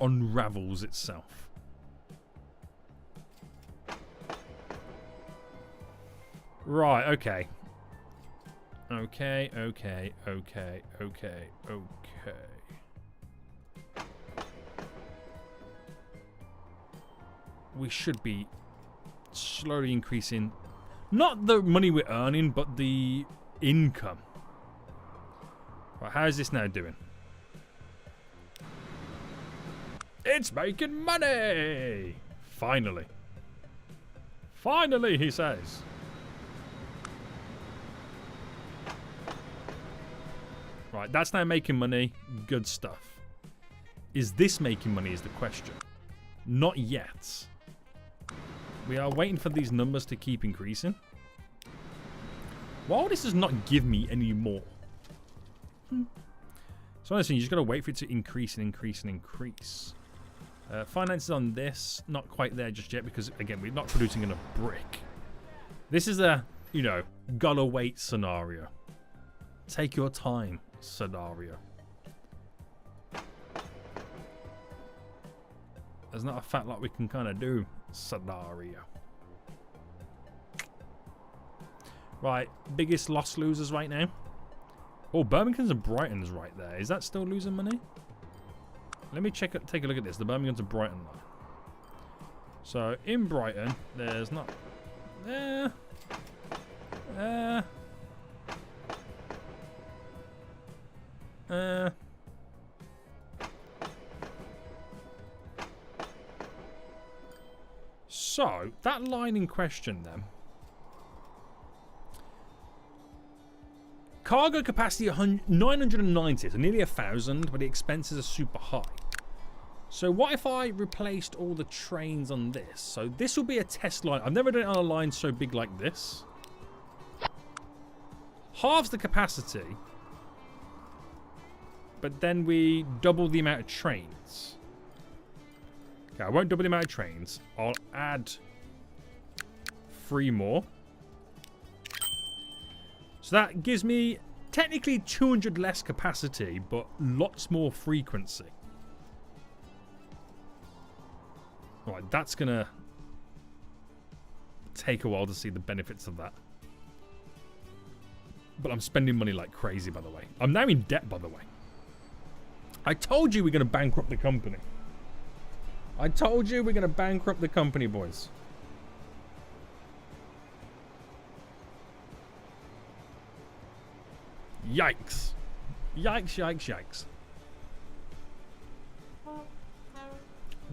unravels itself. Right, okay. Okay. We should be slowly increasing, not the money we're earning, but the income. Right, how is this now doing? It's making money! Finally. Finally, he says. Right, that's now making money. Good stuff. Is this making money is the question. Not yet. We are waiting for these numbers to keep increasing. Why this does not give me any more? So honestly, you just got to wait for it to increase and increase and increase. Finances on this, not quite there just yet because, again, we're not producing enough brick. This is a, you know, gotta wait scenario. Take your time scenario. There's not a fat lot we can kind of do scenario. Right, biggest loss losers right now. Oh, Birmingham's and Brighton's right there. Is that still losing money? Let me take a look at this. The Birmingham to Brighton line. So in Brighton, there's not. So that line in question then. Cargo capacity 990, so nearly 1,000, but the expenses are super high. So what if I replaced all the trains on this? So this will be a test line. I've never done it on a line so big like this. Halves the capacity, but then we double the amount of trains. Okay, I won't double the amount of trains. I'll add 3 more. So that gives me technically 200 less capacity, but lots more frequency. Right, that's going to take a while to see the benefits of that. But I'm spending money like crazy, by the way. I'm now in debt, by the way. I told you we're going to bankrupt the company. I told you we're going to bankrupt the company, boys. Yikes. Yikes, yikes, yikes.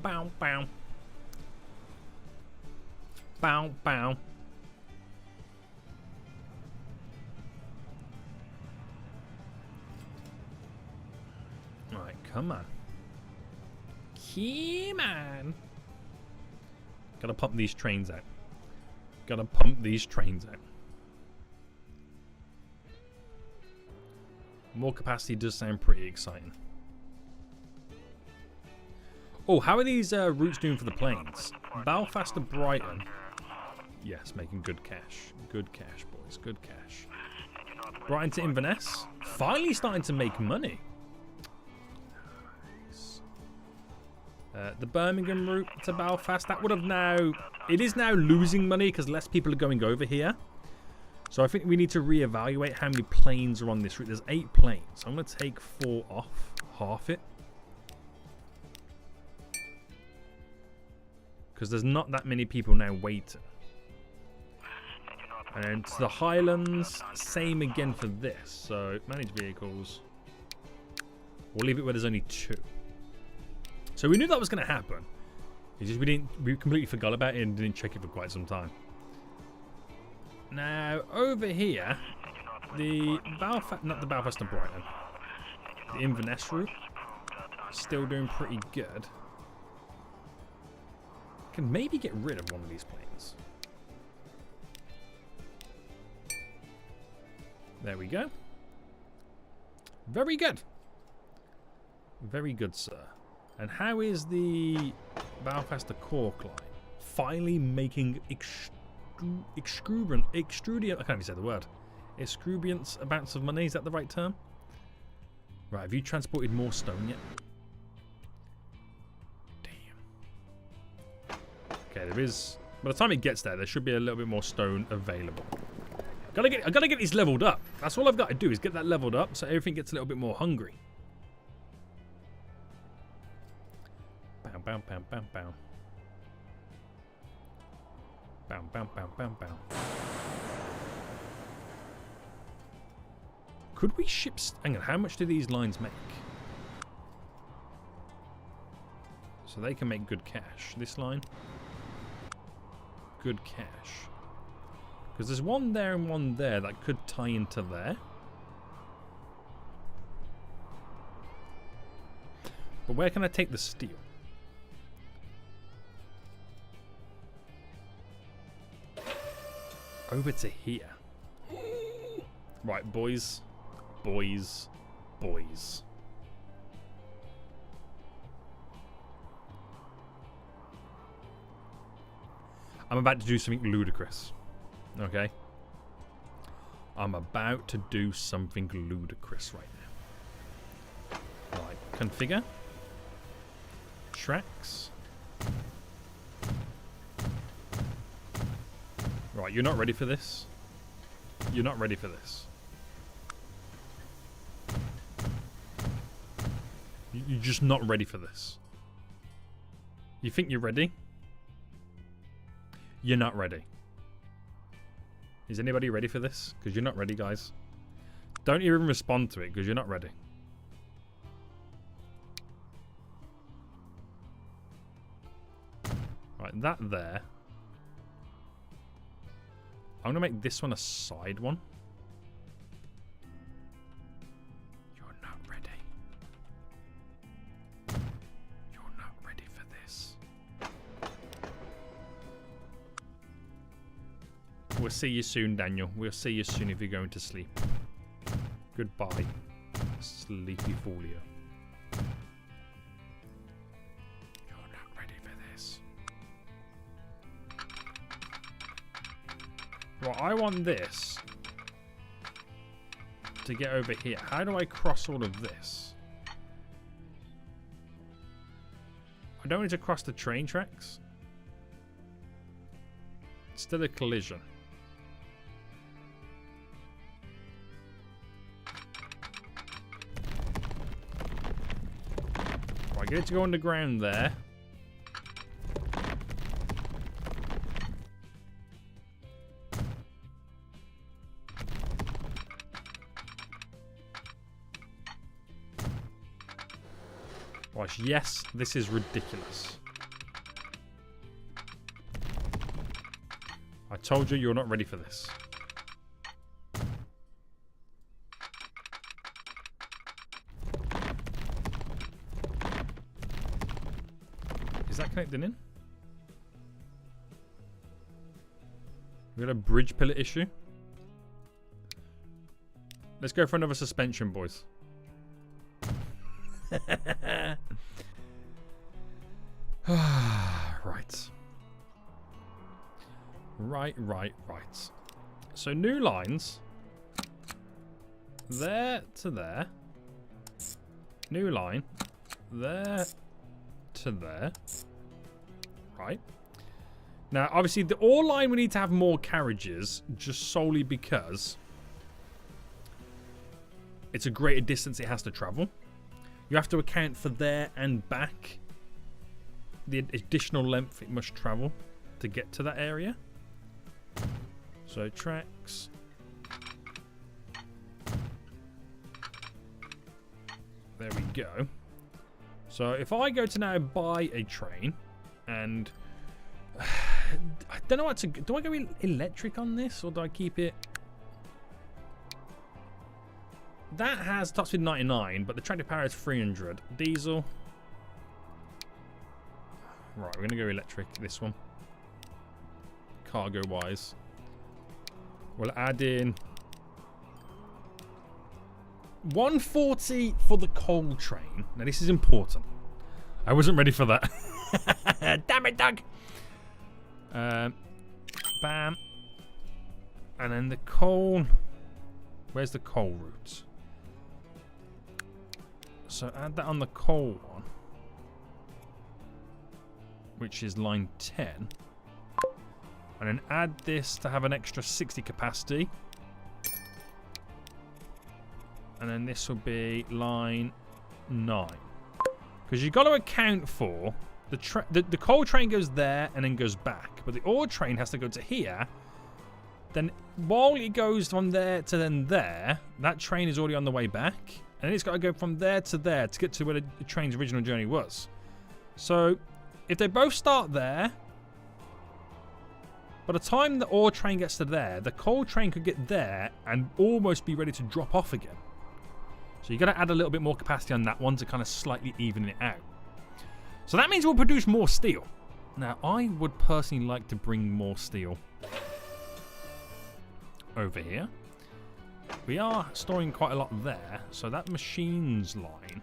Bow, bow. Bow, bow. Alright, come on. Come on. Gotta pump these trains out. Gotta pump these trains out. More capacity does sound pretty exciting. Oh, how are these routes doing for the planes? Belfast to Brighton. Yes, making good cash. Good cash, boys. Good cash. Brighton to Inverness. Finally starting to make money. The Birmingham route to Belfast. That would have now... It is now losing money because less people are going over here. So I think we need to reevaluate how many planes are on this route. There's 8 planes. I'm going to take 4 off. Half it. Because there's not that many people now waiting. And to the Highlands, same again for this. So manage vehicles. We'll leave it where there's only 2. So we knew that was going to happen. It's just we completely forgot about it and didn't check it for quite some time. Now over here, the Belfast, not the Belfast and Brighton, the Inverness route, still doing pretty good. Can maybe get rid of one of these planes. There we go. Very good. Very good, sir. And how is the Belfast to Cork line finally making exuberant, I can't even say the word. Exuberant amounts of money? Is that the right term? Right, have you transported more stone yet? Damn. Okay, there is. By the time it gets there, there should be a little bit more stone available. I gotta get these leveled up. That's all I've got to do is get that leveled up so everything gets a little bit more hungry. Bam, bam, bam, bam, bam. Bam, bam, bam, bam, bam. Could we ship... Hang on, how much do these lines make? So they can make good cash. This line. Good cash. Because there's one there and one there that could tie into there. But where can I take the steel? Over to here. Right, boys. Boys. Boys. I'm about to do something ludicrous. Okay? I'm about to do something ludicrous right now. Right, configure. Tracks. Right, you're not ready for this. You're not ready for this. You're just not ready for this. You think you're ready? You're not ready. Is anybody ready for this? Because you're not ready, guys. Don't even respond to it because you're not ready. Right, that there. I'm going to make this one a side one. You're not ready. You're not ready for this. We'll see you soon, Daniel. We'll see you soon if you're going to sleep. Goodbye, sleepy folio. You're not ready for this. Well, I want this to get over here. How do I cross all of this? I don't need to cross the train tracks. Instead of collision. Right, get it to go underground there. Right, yes, this is ridiculous. I told you you're not ready for this. Is that connecting in? We got a bridge pillar issue. Let's go for another suspension, boys. Right. Right. So new lines. There to there. New line. There to there. Right. Now, obviously, the ore line, we need to have more carriages, just solely because it's a greater distance it has to travel. You have to account for there and back, the additional length it must travel to get to that area. So tracks. There we go. So if I go to now buy a train, and I don't know what to do. I go electric on this, or do I keep it? That has starts with 99, but the tractor power is 300. Diesel. Right, we're gonna go electric. This one. Cargo wise, we'll add in 140 for the coal train. Now this is important. I wasn't ready for that. Damn it, Doug. Bam. And then the coal. Where's the coal route? So add that on the coal one, which is line 10. And then add this to have an extra 60 capacity. And then this will be line 9. Because you've got to account for the coal train goes there and then goes back. But the ore train has to go to here. Then while it goes from there to then there, that train is already on the way back. And then it's got to go from there to there to get to where the train's original journey was. So if they both start there, by the time the ore train gets to there, the coal train could get there and almost be ready to drop off again. So you've got to add a little bit more capacity on that one to kind of slightly even it out. So that means we'll produce more steel. Now, I would personally like to bring more steel over here. We are storing quite a lot there. So that machines line,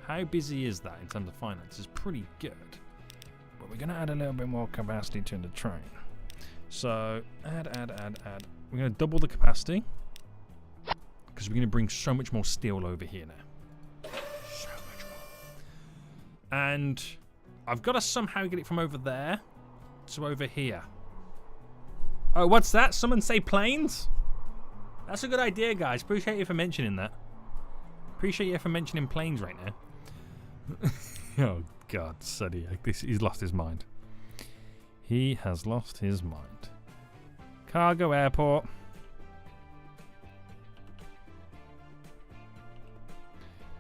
how busy is that in terms of finance? Is pretty good. But we're going to add a little bit more capacity to the train. So add. We're going to double the capacity because we're going to bring so much more steel over here now. So much more. And I've got to somehow get it from over there to over here. Oh, what's that? Someone say planes? That's a good idea, guys. Appreciate you for mentioning that. Appreciate you for mentioning planes right now. Oh, God, Suddy. He's lost his mind. He has lost his mind. Cargo airport.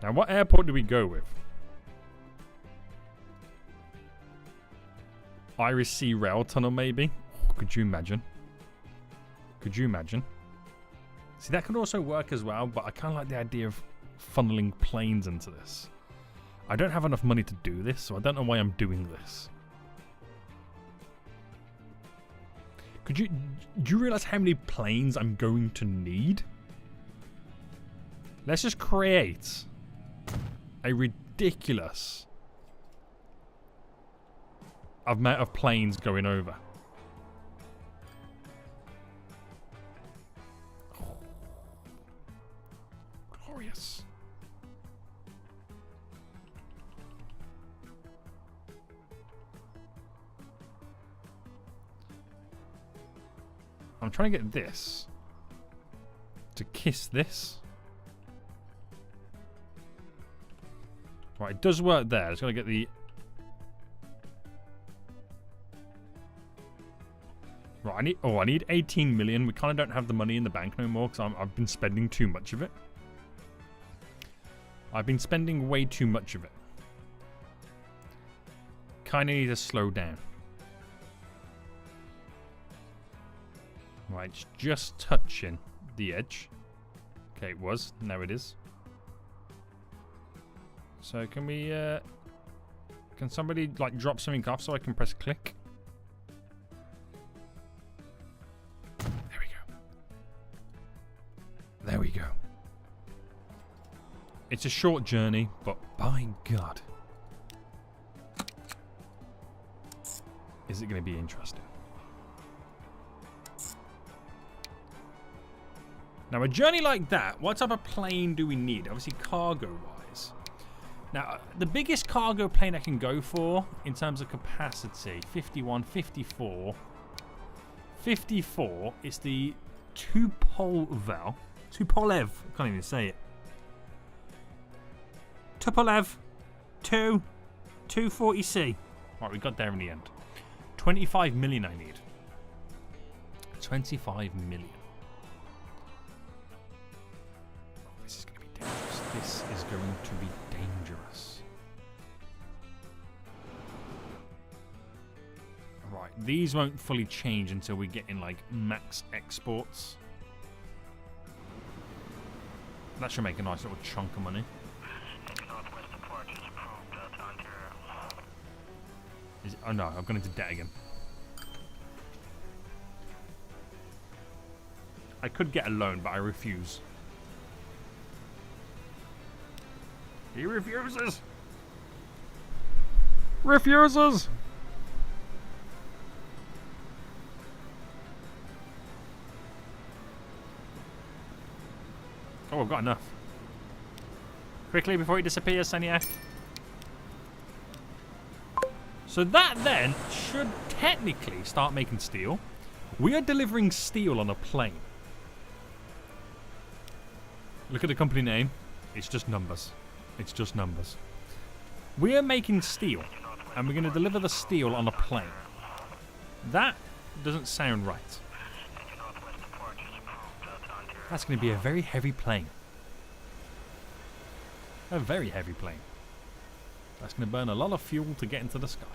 Now, what airport do we go with? Iris Sea Rail Tunnel, maybe? Oh, could you imagine? Could you imagine? See, that could also work as well, but I kind of like the idea of funneling planes into this. I don't have enough money to do this, so I don't know why I'm doing this. Do you realize how many planes I'm going to need? Let's just create a ridiculous amount of planes going over. Glorious. I'm trying to get this to kiss this. Right, it does work there. It's got to get the... Right, I need 18 million. We kind of don't have the money in the bank no more because I've been spending too much of it. I've been spending way too much of it. Kind of need to slow down. Right, it's just touching the edge. Okay, it was. Now it is. So can we, can somebody like drop something off so I can press click? There we go. There we go. It's a short journey, but by God, is it going to be interesting? Now, a journey like that, what type of plane do we need? Obviously, cargo-wise. Now, the biggest cargo plane I can go for in terms of capacity, 51, 54. 54 is the Tupolev. I can't even say it. Tupolev 240C. Right, we got there in the end. 25 million I need. 25 million. Oh, this is going to be dangerous. This is going to be dangerous. Right, these won't fully change until we get in like max exports. That should make a nice little chunk of money. Oh no, I've gone into debt again. I could get a loan, but I refuse. He refuses! Refuses! Oh, I've got enough. Quickly before he disappears, Sanya. So that then should technically start making steel. We are delivering steel on a plane. Look at the company name. It's just numbers. It's just numbers. We are making steel, and we're going to deliver the steel on a plane. That doesn't sound right. That's going to be a very heavy plane. A very heavy plane. That's going to burn a lot of fuel to get into the sky.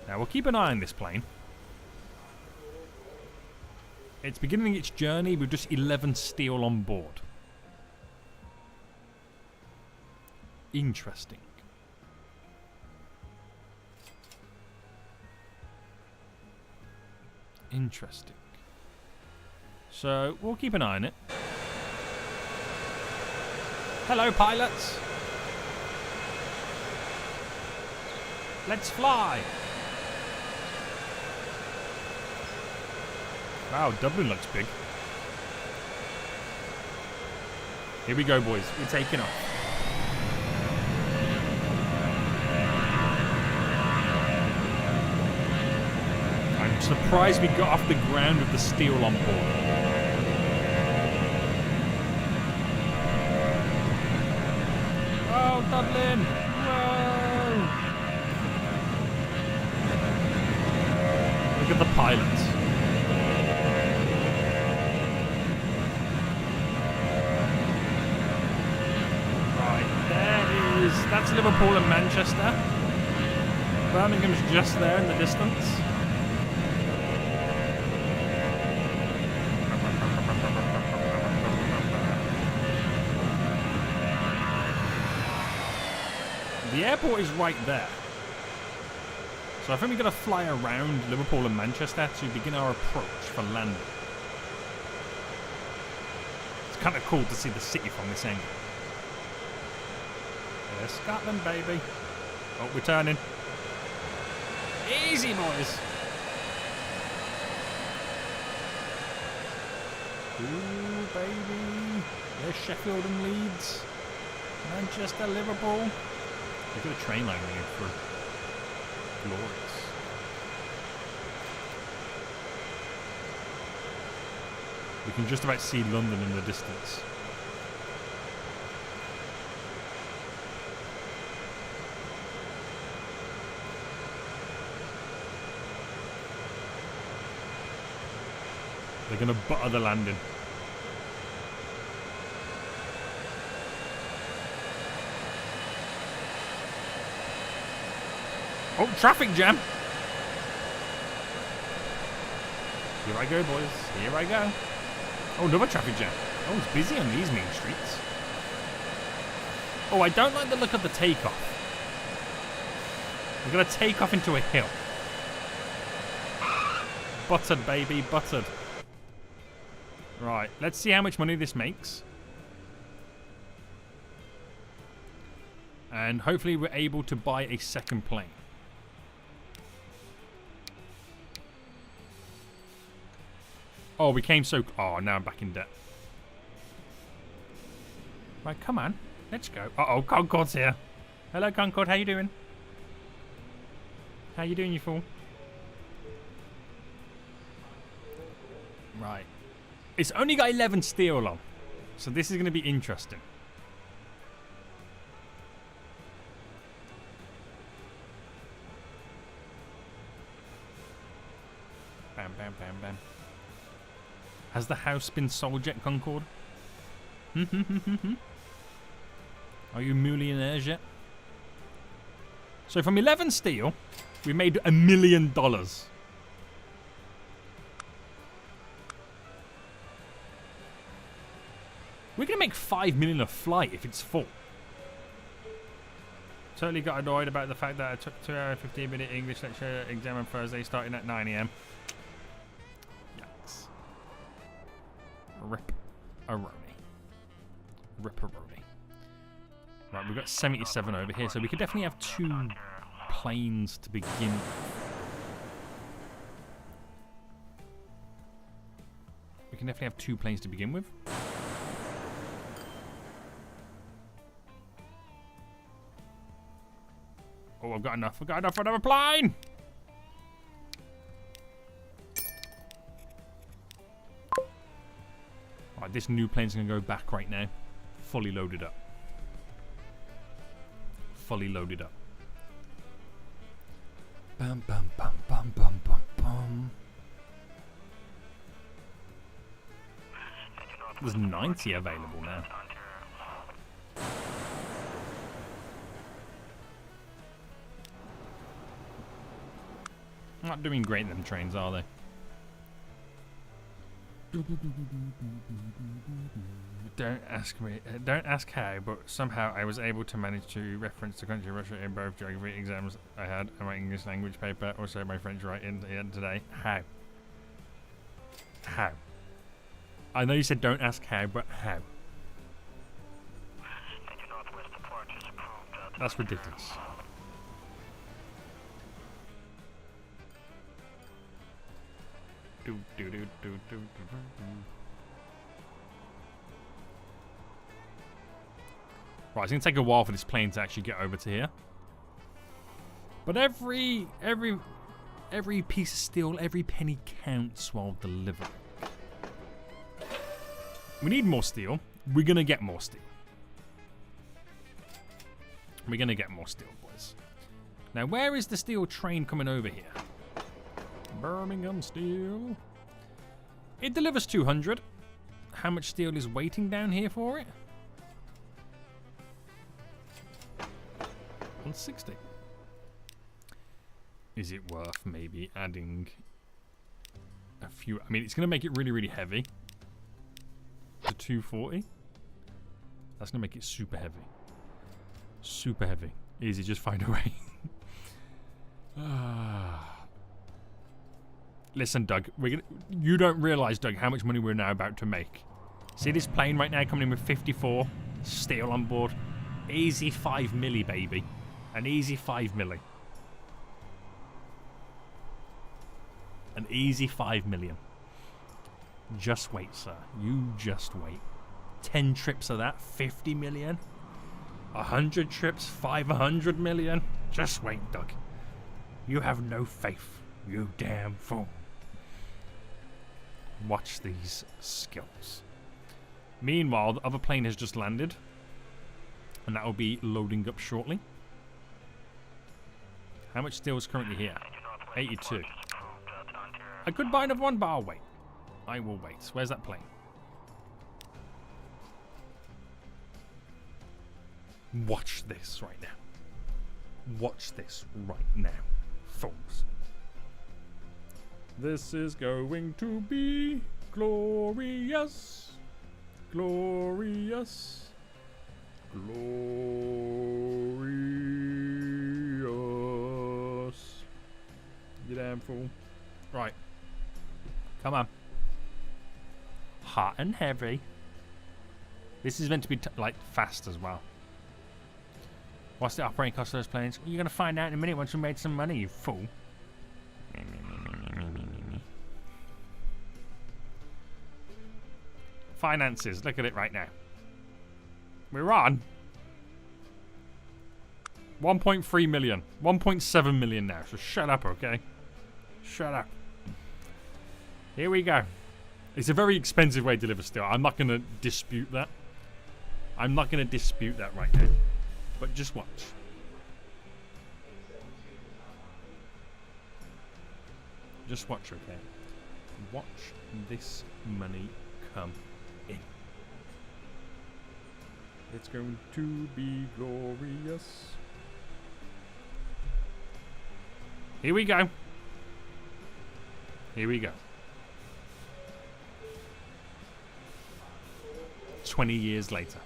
Now, we'll keep an eye on this plane. It's beginning its journey with just 11 steel on board. Interesting. Interesting. So, we'll keep an eye on it. Hello, pilots. Let's fly. Wow, Dublin looks big. Here we go, boys. We're taking off. I'm surprised we got off the ground with the steel on board. Oh, Dublin! Whoa! Look at the pilots. That's Liverpool and Manchester. Birmingham's just there in the distance. The airport is right there. So I think we're going to fly around Liverpool and Manchester to begin our approach for landing. It's kind of cool to see the city from this angle. There's Scotland, baby. Oh, we're turning. Easy, boys. Ooh, baby. There's Sheffield and Leeds. Manchester, Liverpool. We've got a train line running through. Glorious. We can just about see London in the distance. They're going to butter the landing. Oh, traffic jam. Here I go, boys. Here I go. Oh, another traffic jam. Oh, it's busy on these main streets. Oh, I don't like the look of the takeoff. We're going to take off into a hill. Buttered, baby, buttered. Right, let's see how much money this makes. And hopefully we're able to buy a second plane. Oh, we came so... Oh, now I'm back in debt. Right, come on. Let's go. Uh-oh, Concorde's here. Hello, Concorde. How you doing? How you doing, you fool? Right. It's only got 11 steel on. So this is going to be interesting. Bam, bam, bam, bam. Has the house been sold yet, Concorde? Are you millionaires yet? So from 11 steel, we made $1 million. We're going to make $5 million a flight if it's full. Totally got annoyed about the fact that I took 2 hour and 15-minute English lecture exam on Thursday starting at 9 AM. Yikes. Rip-a-roni. Rip-a-roni. Right, we've got 77 over here, so we could definitely have 2 planes to begin with. We can definitely have 2 planes to begin with. Oh, I've got enough. I've got enough for another plane! Alright, this new plane's going to go back right now. Fully loaded up. Fully loaded up. Bum, bum, bum, bum, bum, bum, bum. There's 90 available now. Not doing great, them trains, are they? Don't ask me. Don't ask how, but somehow I was able to manage to reference the country of Russia in both geography exams I had and my English language paper, also my French writing today. How? How? I know you said don't ask how, but how? That's ridiculous. Right, it's gonna take a while for this plane to actually get over to here. But every piece of steel, every penny counts while delivering. We need more steel. We're gonna get more steel. We're gonna get more steel, boys. Now, where is the steel train coming over here? Birmingham Steel. It delivers 200. How much steel is waiting down here for it? 160. Is it worth maybe adding a few? I mean, it's going to make it really, really heavy. To 240. That's going to make it super heavy. Super heavy. Easy, just find a way. Listen, Doug, you don't realise, Doug, how much money we're now about to make. See this plane right now coming in with 54 steel on board? Easy 5 milli, baby. An easy 5 milli. An easy 5 million. Just wait, sir. You just wait. 10 trips of that, 50 million. 100 trips, 500 million. Just wait, Doug. You have no faith, you damn fool. Watch these skills. Meanwhile, the other plane has just landed. And that will be loading up shortly. How much steel is currently here? 82. I could buy another one, but I'll wait. I will wait. Where's that plane? Watch this right now. Watch this right now, folks. This is going to be glorious. Glorious. Glorious. You damn fool. Right. Come on. Hot and heavy. This is meant to be like fast as well. What's the operating cost of those planes? You're going to find out in a minute once we made some money, you fool. Finances. Look at it right now. We're on 1.3 million. 1.7 million now. So shut up, okay? Shut up. Here we go. It's a very expensive way to deliver steel. I'm not going to dispute that. I'm not going to dispute that right now. But just watch. Just watch, okay? Watch this money come in. It's going to be glorious. Here we go. Here we go. 20 years later.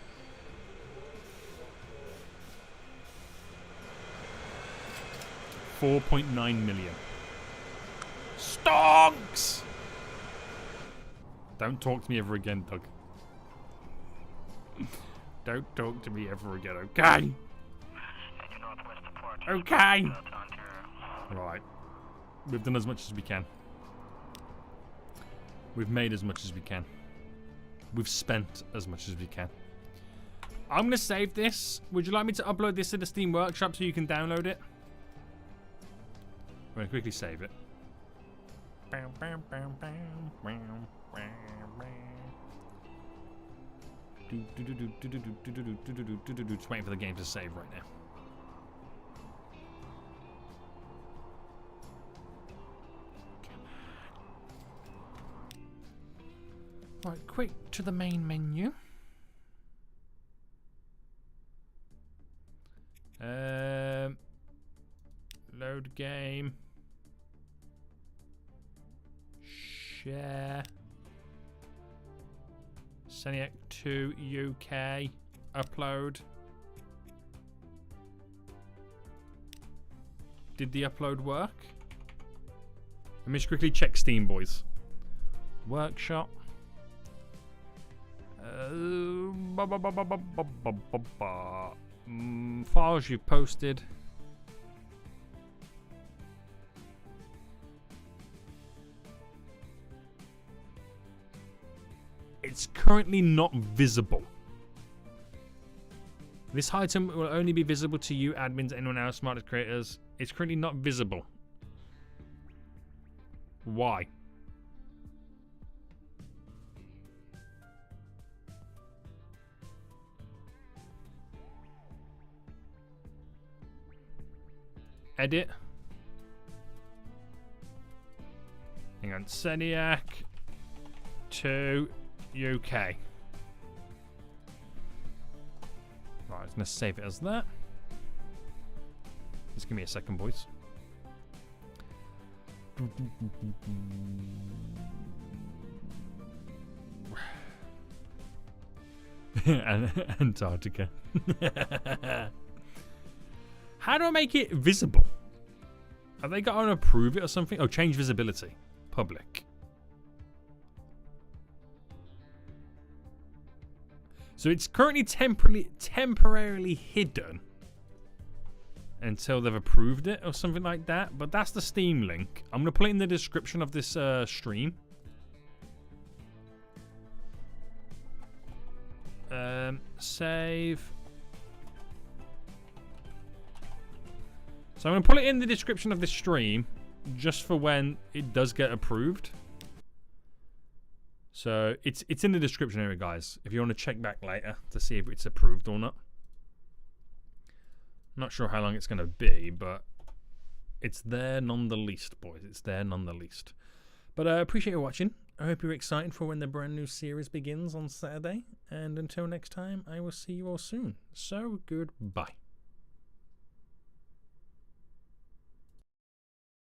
$4.9 million. Stonks! Don't talk to me ever again, Doug. Don't talk to me ever again, okay? Okay! Right. We've done as much as we can. We've made as much as we can. We've spent as much as we can. I'm going to save this. Would you like me to upload this to the Steam Workshop so you can download it? I'm going to quickly save it. Just waiting for the game to save right now. Right, quick to the main menu. Load game. Share. Seniac 2 UK. Upload. Did the upload work? Let me just quickly check Steam, boys. Workshop. Files you've posted. It's currently not visible. This item will only be visible to you, admins, anyone else, smartest creators. It's currently not visible. Why? Edit. Hang on. Seniac 2 UK. Right, I'm going to save it as that. Just give me a second, boys. Antarctica. How do I make it visible? Have they got to approve it or something? Oh, change visibility. Public. So it's currently temporarily hidden until they've approved it or something like that. But that's the Steam link. I'm going to put it in the description of this stream. Save. So I'm going to put it in the description of this stream just for when it does get approved. So it's in the description area, guys, if you want to check back later to see if it's approved or not. Not sure how long it's going to be, but it's there none the least, boys. It's there none the least. But I appreciate you watching. I hope you're excited for when the brand new series begins on Saturday. And until next time, I will see you all soon. So, goodbye.